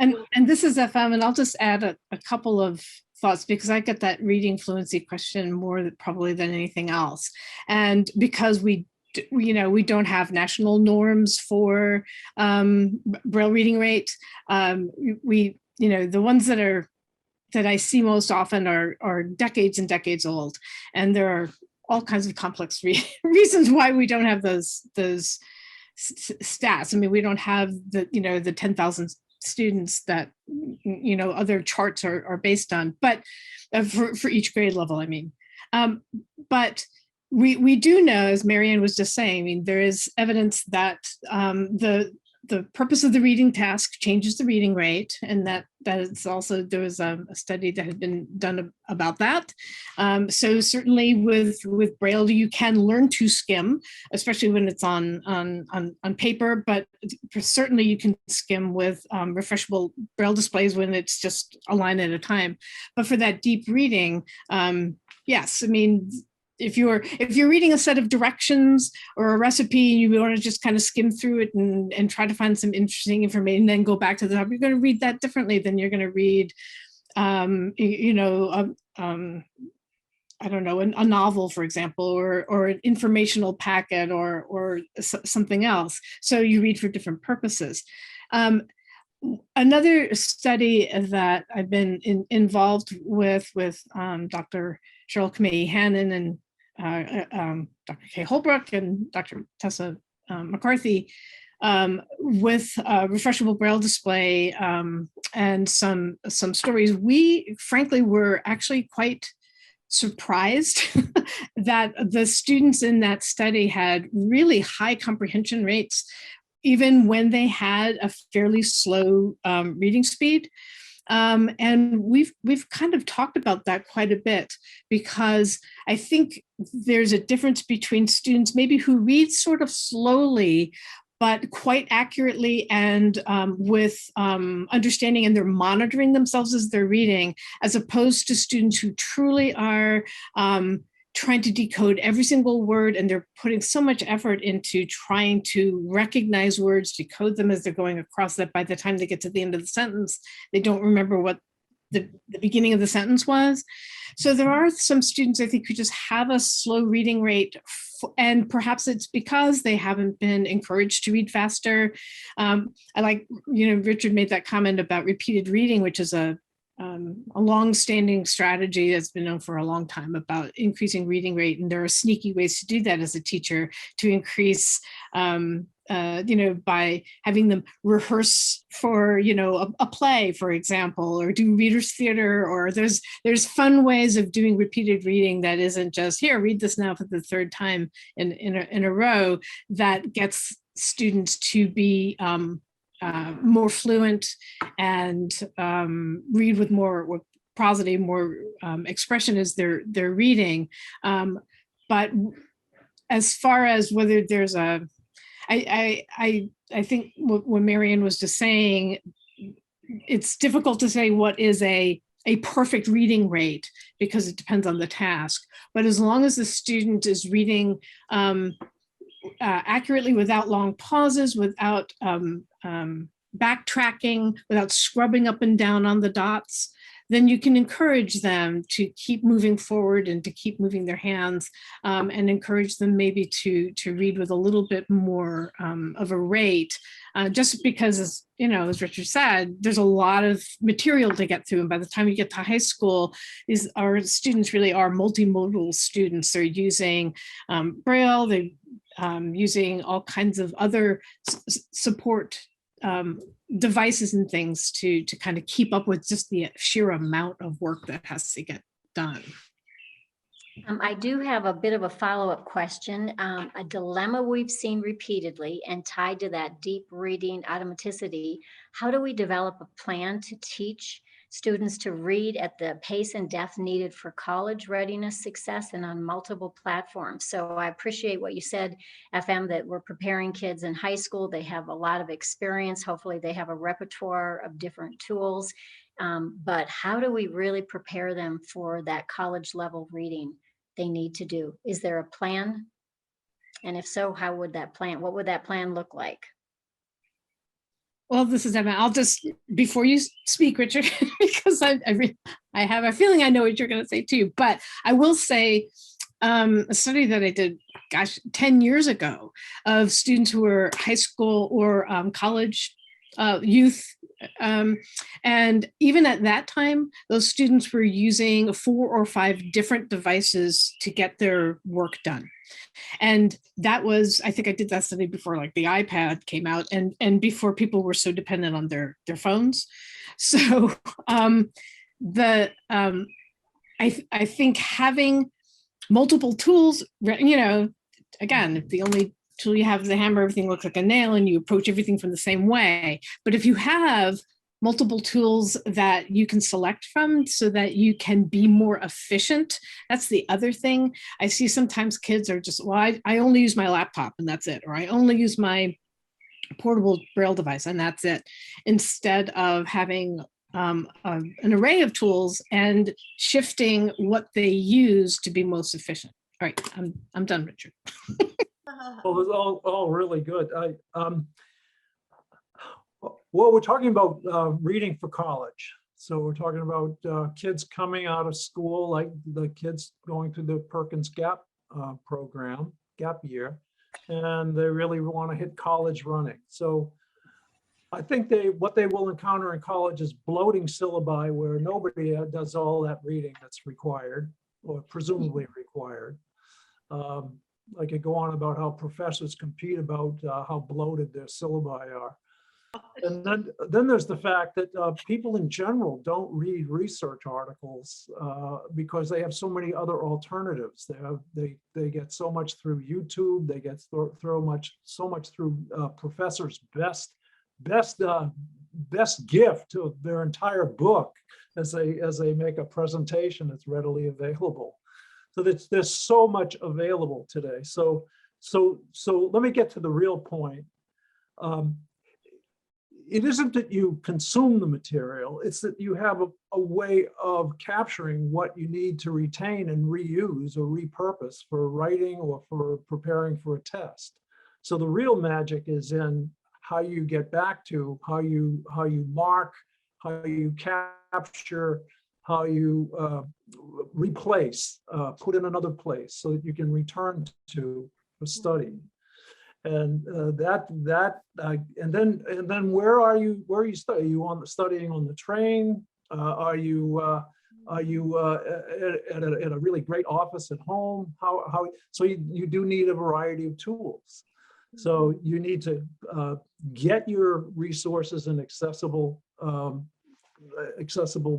And this is FM, and I'll just add a couple of thoughts because I get that reading fluency question more probably than anything else. And because we don't have national norms for Braille reading rate, the ones that I see most often are decades and decades old, and there are all kinds of complex reasons why we don't have those stats. I mean, we don't have the 10,000 students that other charts are based on, but for each grade level, I mean. But we do know, as Maryanne was just saying, I mean, there is evidence that the purpose of the reading task changes the reading rate, and that is also, there was a study that had been done about that. So certainly with Braille, you can learn to skim, especially when it's on paper, but certainly you can skim with refreshable Braille displays when it's just a line at a time. But for that deep reading, yes, I mean, if you're reading a set of directions or a recipe and you want to just kind of skim through it and try to find some interesting information, and then go back to the top, you're going to read that differently than you're going to read, I don't know, a novel, for example, or an informational packet or something else. So you read for different purposes. Another study that I've been involved with Dr. Cheryl Kamei-Hannon and Dr. Kay Holbrook and Dr. Tessa McCarthy, with refreshable Braille display and some stories. We frankly were actually quite surprised that the students in that study had really high comprehension rates, even when they had a fairly slow reading speed. And we've kind of talked about that quite a bit, because I think there's a difference between students maybe who read sort of slowly, but quite accurately and with understanding, and they're monitoring themselves as they're reading, as opposed to students who truly are trying to decode every single word, and they're putting so much effort into trying to recognize words, decode them as they're going across, that by the time they get to the end of the sentence, they don't remember what the beginning of the sentence was. So there are some students, I think, who just have a slow reading rate, and perhaps it's because they haven't been encouraged to read faster. I like, Richard made that comment about repeated reading, which is a long-standing strategy that's been known for a long time about increasing reading rate. And there are sneaky ways to do that as a teacher, to increase, by having them rehearse for, a play, for example, or do readers theater, or there's fun ways of doing repeated reading that isn't just, here, read this now for the third time in a row, that gets students to be more fluent and read with more prosody, more expression as they're reading. But as far as whether there's I think what Maryanne was just saying, it's difficult to say what is a perfect reading rate, because it depends on the task. But as long as the student is reading accurately, without long pauses, without backtracking, without scrubbing up and down on the dots, then you can encourage them to keep moving forward and to keep moving their hands, and encourage them maybe to read with a little bit more of a rate, just because, as Richard said, there's a lot of material to get through. And by the time you get to high school, our students really are multimodal students. They're using Braille, they're using all kinds of other support devices and things to kind of keep up with just the sheer amount of work that has to get done. I do have a bit of a follow-up question, a dilemma we've seen repeatedly, and tied to that deep reading automaticity. How do we develop a plan to teach students to read at the pace and depth needed for college readiness success and on multiple platforms? So I appreciate what you said, FM, that we're preparing kids in high school. They have a lot of experience. Hopefully they have a repertoire of different tools. But how do we really prepare them for that college level reading they need to do? Is there a plan? And if so, what would that plan look like? Well, this is Emma. I'll just, before you speak, Richard, because I have a feeling I know what you're going to say too, but I will say a study that I did, 10 years ago, of students who were high school or college youth. And even at that time, those students were using 4 or 5 different devices to get their work done. And that was, I think I did that study before like the iPad came out and before people were so dependent on their phones. So I think having multiple tools, again, if the only tool you have is a hammer, everything looks like a nail and you approach everything from the same way. But if you have multiple tools that you can select from so that you can be more efficient, that's the other thing. I see sometimes kids are just, well, I only use my laptop and that's it, or I only use my portable Braille device and that's it, instead of having an array of tools and shifting what they use to be most efficient. All right, I'm done, Richard. Well, it's all really good. Well, we're talking about reading for college. So we're talking about kids coming out of school, like the kids going through the Perkins Gap program, gap year, and they really want to hit college running. So I think what they will encounter in college is bloating syllabi where nobody does all that reading that's required or presumably required. I could go on about how professors compete about how bloated their syllabi are. And then there's the fact that people in general don't read research articles because they have so many other alternatives. They get so much through YouTube. They get so much through professors' best gift of their entire book as they make a presentation that's readily available. So there's so much available today. So let me get to the real point. It isn't that you consume the material, it's that you have a way of capturing what you need to retain and reuse or repurpose for writing or for preparing for a test. So the real magic is in how you get back to, how you mark, how you capture, how you replace, put in another place so that you can return to for study. And and then where are you studying? Are you studying on the train? Are you at a really great office at home? So you do need a variety of tools. So you need to get your resources in accessible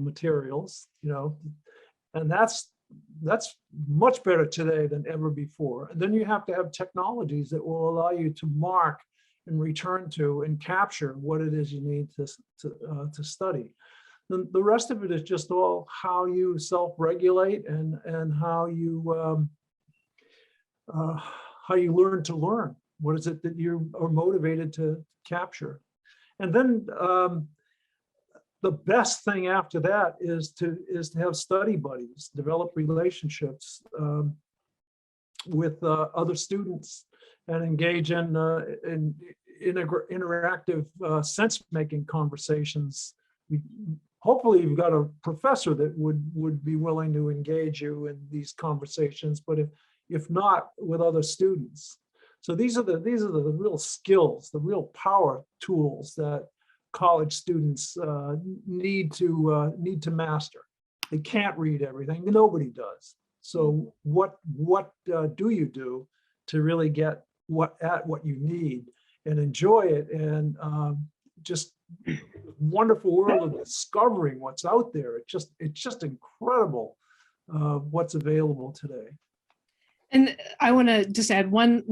materials, and that's much better today than ever before. And then you have to have technologies that will allow you to mark and return to and capture what it is you need to study. The rest of it is just all how you self-regulate and how you learn to learn. What is it that you are motivated to capture? And then the best thing after that is to have study buddies, develop relationships with other students, and engage in interactive sense-making conversations. Hopefully, you've got a professor that would be willing to engage you in these conversations, but if not, with other students. So these are the real skills, the real power tools that college students need to master. They can't read everything. Nobody does. So what do you do to really get what you need and enjoy it, and just wonderful world of discovering what's out there. It's just incredible what's available today. And I want to just add one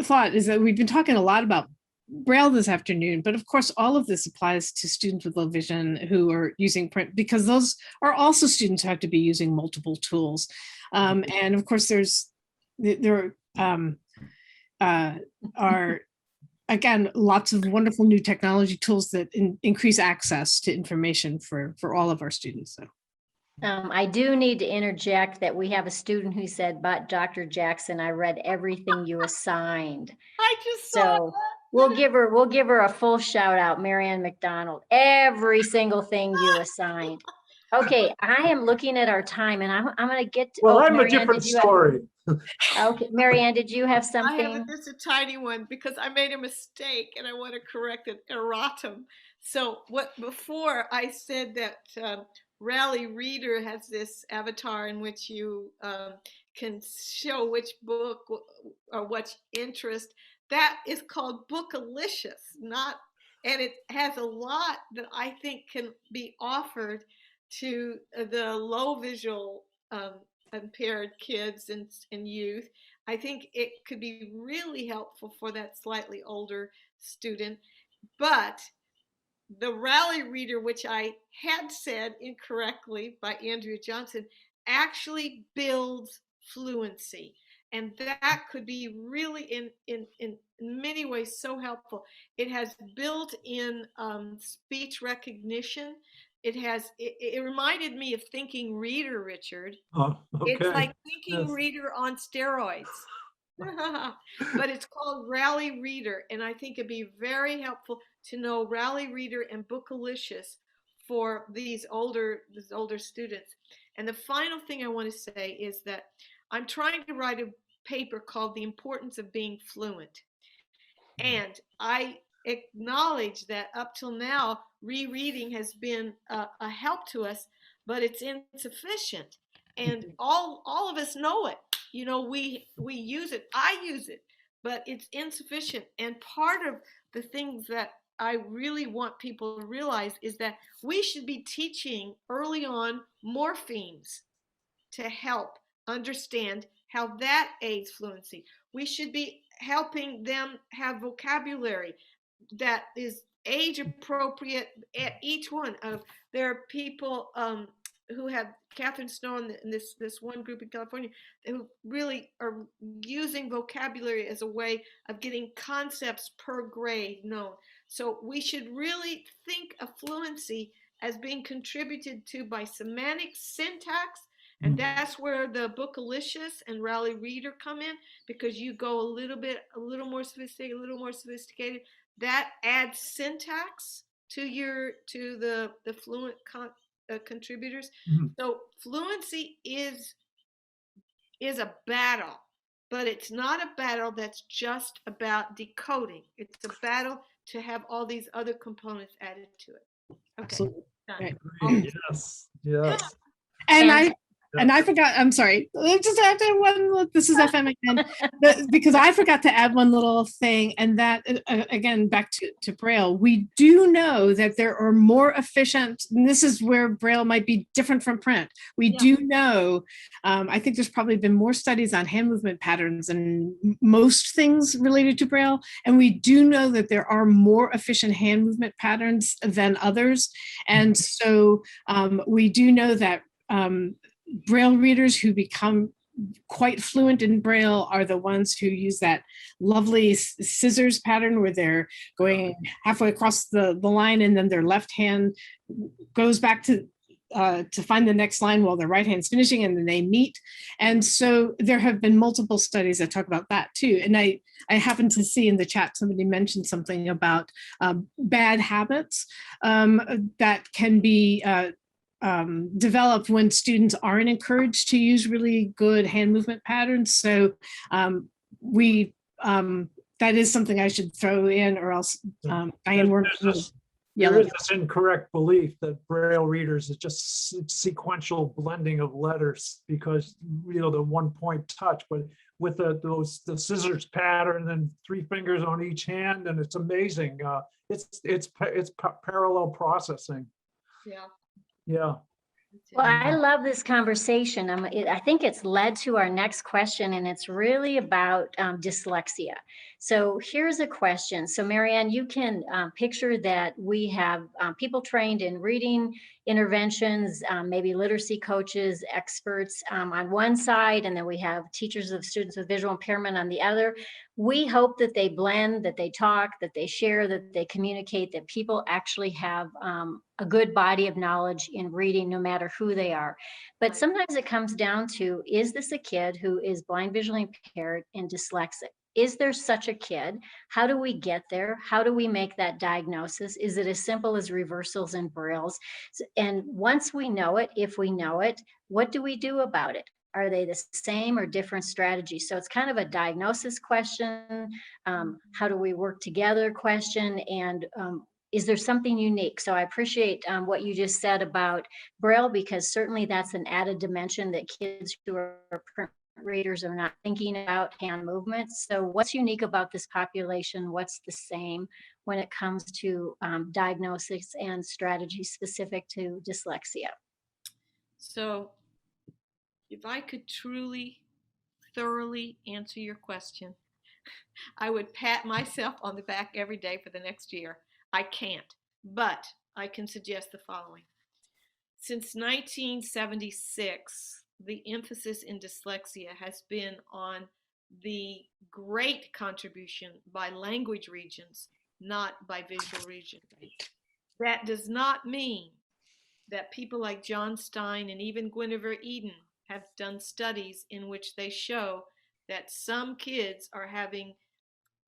thought, is that we've been talking a lot about Braille this afternoon, but of course, all of this applies to students with low vision who are using print, because those are also students who have to be using multiple tools. And of course, there are, again, lots of wonderful new technology tools that increase access to information for all of our students. So. I do need to interject that we have a student who said, but Dr. Jackson, I read everything you assigned. I just saw So that. we'll give her a full shout out, Marianne McDonald, every single thing you assigned. Okay, I am looking at our time and I'm going to get to, Well, oh, I'm a Marianne, different did you have, story. okay, Marianne, did you have I something? have just a tiny one because I made a mistake and I want to correct an erratum. So before I said that Rally Reader has this avatar in which you can show which book or which interest. That is called Bookalicious, not, and it has a lot that I think can be offered to the low visual impaired kids and youth. I think it could be really helpful for that slightly older student. But the Rally Reader, which I had said incorrectly by Andrea Johnson, actually builds fluency. And that could be really in many ways so helpful. It has built-in speech recognition. It reminded me of Thinking Reader, Richard. Oh, It's okay. like Thinking Yes. Reader on steroids. But it's called Rally Reader, and I think it'd be very helpful to know Rally Reader and Bookalicious for these older students. And the final thing I want to say is that I'm trying to write a paper called The Importance of Being Fluent. And I acknowledge that up till now, rereading has been a help to us, but it's insufficient. And all of us know it. You know, we use it. I use it, but it's insufficient. And part of the things that I really want people to realize is that we should be teaching early on morphemes to help understand how that aids fluency. We should be helping them have vocabulary that is age appropriate at each one of. There are people who have Catherine Snow in this one group in California who really are using vocabulary as a way of getting concepts per grade known. So we should really think of fluency as being contributed to by semantic syntax. And that's where the Bookalicious and Rally Reader come in, because you go a little more sophisticated. That adds syntax to the fluent contributors. So fluency is a battle, but it's not a battle that's just about decoding. It's a battle to have all these other components added to it. Okay. Absolutely. Right. Yes, yes. And I forgot, I'm sorry, I just have to add one, this is FM again, because I forgot to add one little thing, and that, again, back to Braille, we do know that there are more efficient, and this is where Braille might be different from print. We do know, I think there's probably been more studies on hand movement patterns than most things related to Braille, and we do know that there are more efficient hand movement patterns than others. And so we do know that Braille readers who become quite fluent in Braille are the ones who use that lovely scissors pattern where they're going halfway across the line and then their left hand goes back to find the next line while their right hand's finishing, and then they meet. And so there have been multiple studies that talk about that too. And I happened to see in the chat, somebody mentioned something about bad habits that can be developed when students aren't encouraged to use really good hand movement patterns. So that is something I should throw in, or else Diane works. There is this incorrect belief that Braille readers is just sequential blending of letters, because the 1-point touch, but with the scissors pattern and 3 fingers on each hand, and it's amazing. It's parallel processing. Yeah. Yeah. Well, I love this conversation. I think it's led to our next question, and it's really about dyslexia. So here's a question. So Maryanne, you can picture that we have people trained in reading interventions, maybe literacy coaches, experts on one side, and then we have teachers of students with visual impairment on the other. We hope that they blend, that they talk, that they share, that they communicate, that people actually have a good body of knowledge in reading, no matter who they are. But sometimes it comes down to, is this a kid who is blind, visually impaired, and dyslexic? Is there such a kid? How do we get there? How do we make that diagnosis? Is it as simple as reversals and brailles? And once we know it, if we know it, what do we do about it? Are they the same or different strategies? So it's kind of a diagnosis question. How do we work together question? And is there something unique? So I appreciate what you just said about Braille, because certainly that's an added dimension that kids who are print readers are not thinking about hand movements. So what's unique about this population? What's the same when it comes to diagnosis and strategy specific to dyslexia? So if I could truly, thoroughly answer your question, I would pat myself on the back every day for the next year. I can't, but I can suggest the following. Since 1976, the emphasis in dyslexia has been on the great contribution by language regions, not by visual region. That does not mean that people like John Stein and even Guinevere Eden have done studies in which they show that some kids are having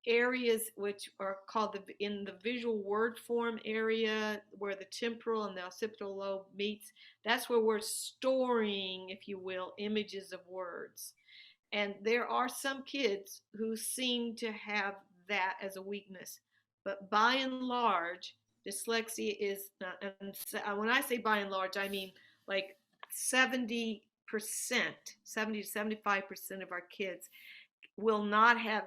areas which are called in the visual word form area, where the temporal and the occipital lobe meets. That's where we're storing, if you will, images of words. And there are some kids who seem to have that as a weakness. But by and large, dyslexia is, and when I say by and large, I mean like 70%, 70 to 75% of our kids will not have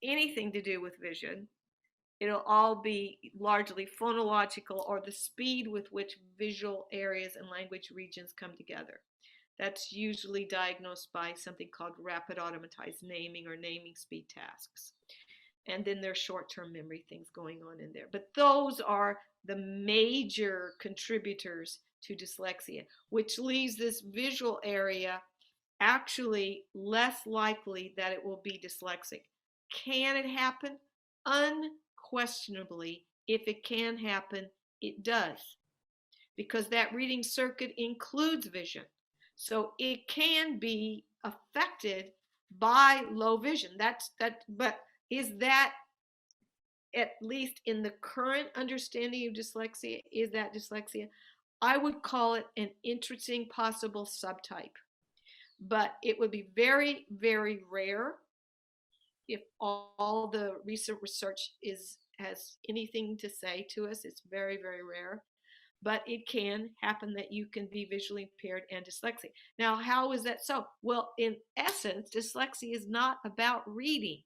anything to do with vision. It'll all be largely phonological, or the speed with which visual areas and language regions come together. That's usually diagnosed by something called rapid automatized naming or naming speed tasks. And then there's short-term memory things going on in there. But those are the major contributors to dyslexia, which leaves this visual area actually less likely that it will be dyslexic. Can it happen? Unquestionably, if it can happen, it does, because that reading circuit includes vision. So it can be affected by low vision. But is that, at least in the current understanding of dyslexia, is that dyslexia? I would call it an interesting possible subtype, but it would be very, very rare. If all the recent research has anything to say to us, it's very, very rare. But it can happen that you can be visually impaired and dyslexic. Now, how is that so? Well, in essence, dyslexia is not about reading.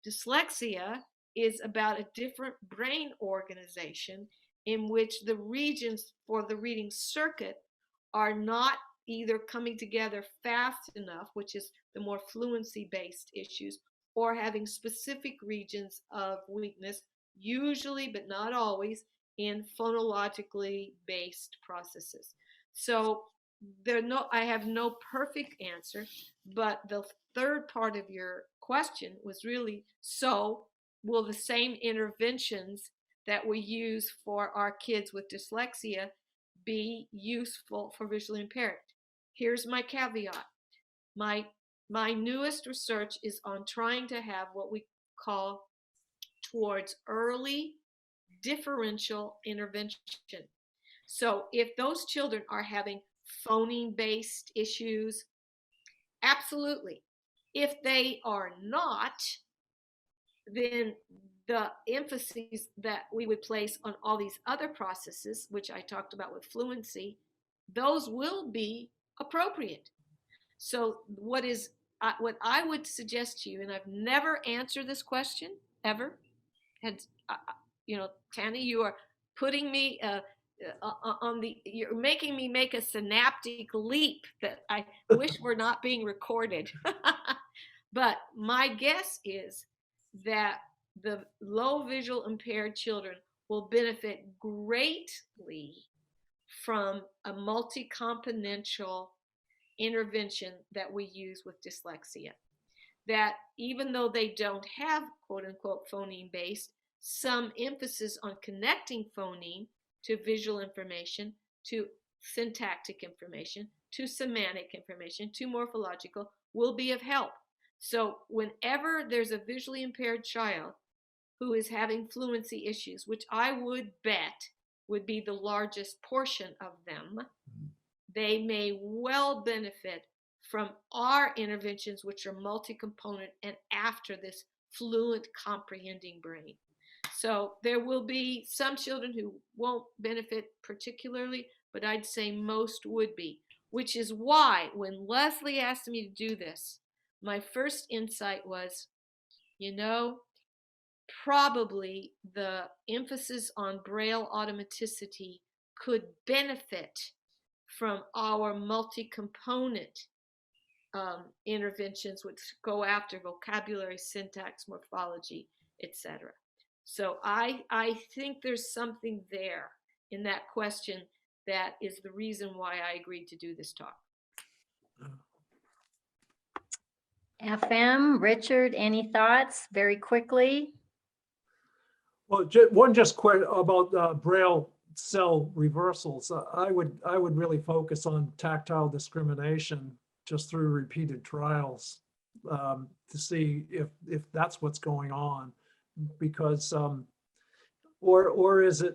Dyslexia is about a different brain organization in which the regions for the reading circuit are not either coming together fast enough, which is the more fluency-based issues, or having specific regions of weakness, usually but not always, in phonologically based processes. So I have no perfect answer, but the third part of your question was really, so will the same interventions that we use for our kids with dyslexia be useful for visually impaired? Here's my caveat. My newest research is on trying to have what we call towards early differential intervention. So if those children are having phoneme-based issues, absolutely. If they are not, then the emphasis that we would place on all these other processes, which I talked about with fluency, those will be appropriate. So what I would suggest to you, and I've never answered this question ever, and Tanny, you are putting me you're making me make a synaptic leap that I wish were not being recorded. But my guess is that the low visual impaired children will benefit greatly from a multi-componential intervention that we use with dyslexia. That even though they don't have quote unquote phoneme based, some emphasis on connecting phoneme to visual information, to syntactic information, to semantic information, to morphological will be of help. So whenever there's a visually impaired child who is having fluency issues, which I would bet would be the largest portion of them, they may well benefit from our interventions, which are multi-component and after this fluent comprehending brain. So there will be some children who won't benefit particularly, but I'd say most would be, which is why when Leslie asked me to do this, my first insight was, you know, probably the emphasis on Braille automaticity could benefit from our multi-component interventions, which go after vocabulary, syntax, morphology, etc. So I think there's something there in that question that is the reason why I agreed to do this talk. FM, Richard, any thoughts very quickly? Well, one just quick about Braille cell reversals. I would really focus on tactile discrimination just through repeated trials to see if that's what's going on, because or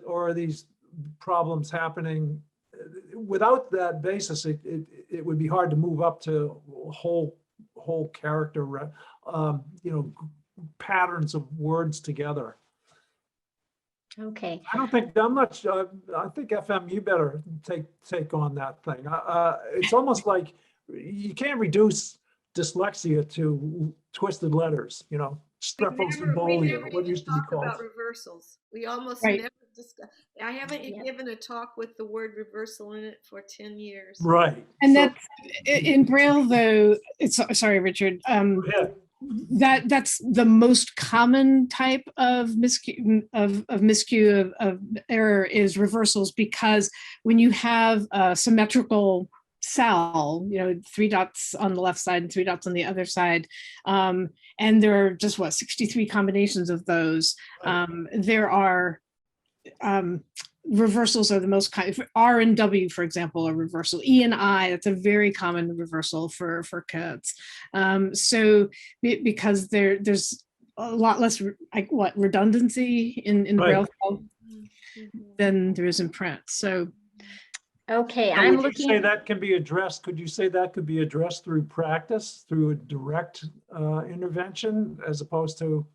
are these problems happening without that basis? It would be hard to move up to whole character, patterns of words together. Okay. I'm not sure. I think FM, you better take on that thing. It's almost like you can't reduce dyslexia to twisted letters, strephos embolia, what used to be called. About reversals. We almost Right. never discuss. I haven't given a talk with the word reversal in it for 10 years. Right. And that's in Braille, though. Sorry, Richard. That's the most common type of miscue of error is reversals, because when you have a symmetrical cell, 3 dots on the left side and 3 dots on the other side, and there are just 63 combinations of those. There are reversals are the most common. R and W, for example, are reversal. E and I, that's a very common reversal for kids. So because there's a lot less redundancy in the Braille than there is in print. So okay, so I'm would looking. you say that can be addressed? Could you say that could be addressed through practice, through a direct intervention, as opposed to?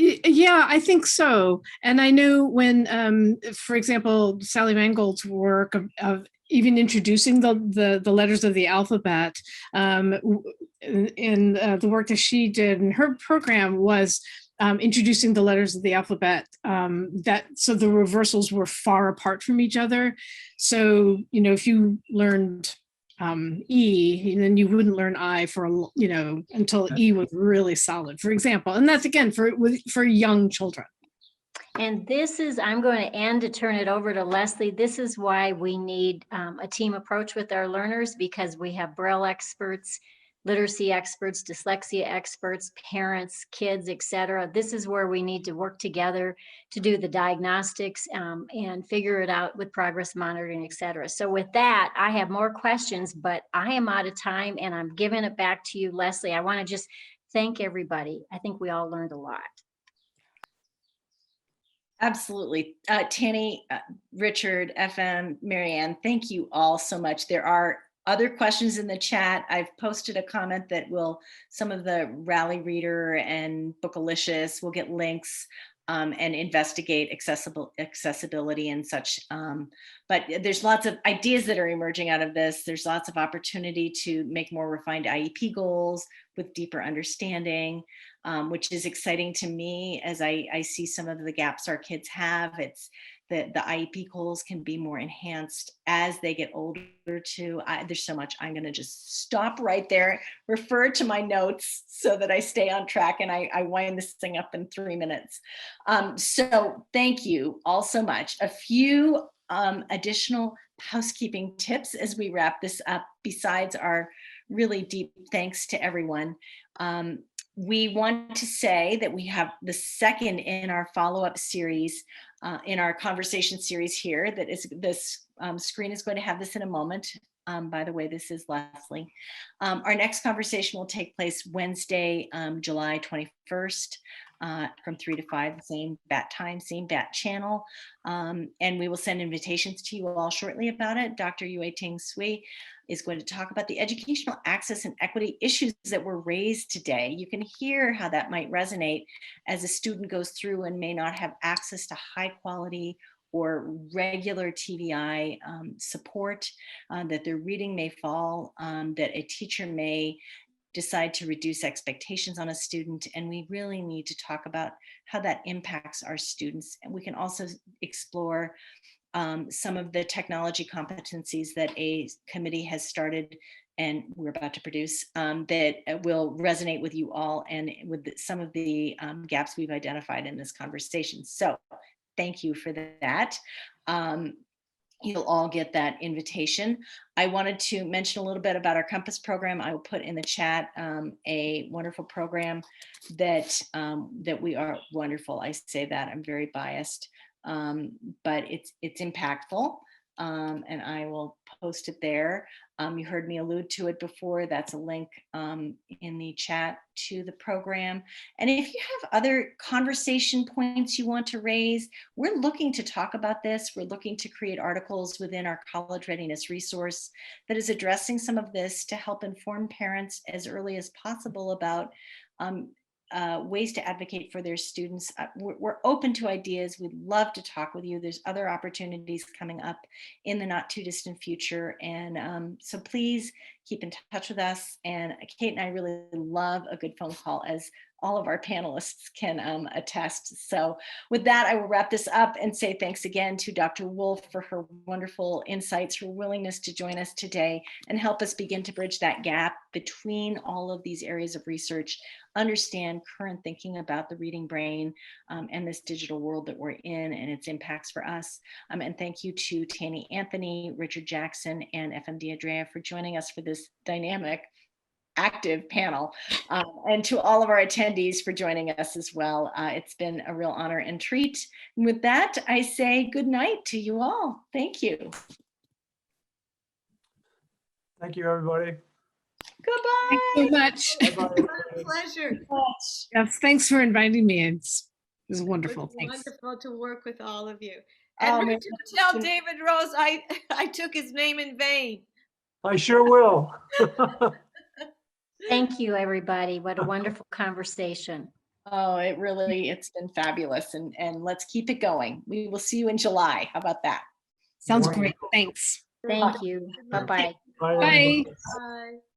Yeah, I think so. And I know when, for example, Sally Mangold's work of even introducing the letters of the alphabet, in the work that she did in her program was introducing the letters of the alphabet, so the reversals were far apart from each other. So, if you learned E, and then you wouldn't learn I for until E was really solid, for example. And that's again for young children. And this is, I'm going to end to turn it over to Leslie. This is why we need a team approach with our learners, because we have Braille experts, literacy experts, dyslexia experts, parents, kids, etc. This is where we need to work together to do the diagnostics and figure it out with progress monitoring, etc. So with that, I have more questions, but I am out of time and I'm giving it back to you, Leslie. I want to just thank everybody. I think we all learned a lot. Absolutely. Tanny, Richard, FM, Maryanne, thank you all so much. There are other questions in the chat. I've posted a comment that some of the Rally Reader and Bookalicious will get links and investigate accessibility and such. But there's lots of ideas that are emerging out of this. There's lots of opportunity to make more refined IEP goals with deeper understanding, which is exciting to me as I see some of the gaps our kids have. that the IEP goals can be more enhanced as they get older too. There's so much. I'm going to just stop right there, refer to my notes so that I stay on track and I wind this thing up in 3 minutes. So thank you all so much. A few additional housekeeping tips as we wrap this up, besides our really deep thanks to everyone. We want to say that we have the second in our follow-up series, in our conversation series here, that is this screen is going to have this in a moment. By the way, this is Leslie. Our next conversation will take place Wednesday, July 21st, from 3 to 5, same bat time, same bat channel. And we will send invitations to you all shortly about it. Dr. Yue Ting Sui is going to talk about the educational access and equity issues that were raised today. You can hear how that might resonate as a student goes through and may not have access to high quality or regular TVI support, that their reading may fall, that a teacher may decide to reduce expectations on a student. And we really need to talk about how that impacts our students. And we can also explore some of the technology competencies that a committee has started and we're about to produce that will resonate with you all and with some of the gaps we've identified in this conversation. So thank you for that. You'll all get that invitation. I wanted to mention a little bit about our Compass program. I will put in the chat a wonderful program that we are wonderful. I say that, I'm very biased, but it's impactful, and I will post it there. You heard me allude to it before. That's a link in the chat to the program. And if you have other conversation points you want to raise, we're looking to talk about this. We're looking to create articles within our college readiness resource that is addressing some of this to help inform parents as early as possible about ways to advocate for their students. We're open to ideas. We'd love to talk with you. There's other opportunities coming up in the not too distant future. And so please keep in touch with us. And Kate and I really love a good phone call, as all of our panelists can attest. So with that, I will wrap this up and say thanks again to Dr. Wolf for her wonderful insights, her willingness to join us today and help us begin to bridge that gap between all of these areas of research, understand current thinking about the reading brain and this digital world that we're in and its impacts for us. And thank you to Tanny Anthony, Richard Jackson, and FMD Andrea for joining us for this dynamic, active panel, and to all of our attendees for joining us as well. It's been a real honor and treat. And with that, I say good night to you all. Thank you. Thank you, everybody. Goodbye. Thanks so much. Bye-bye. My pleasure. Yes, thanks for inviting me. It was wonderful. It was Thanks. wonderful to work with all of you. Oh, And my Richard, tell David Rose I took his name in vain. I sure will. Thank you, everybody. What a wonderful conversation. Oh, it's been fabulous. And let's keep it going. We will see you in July. How about that? Sounds great. Thanks. Thank you. Bye-bye. Bye. Bye. Bye.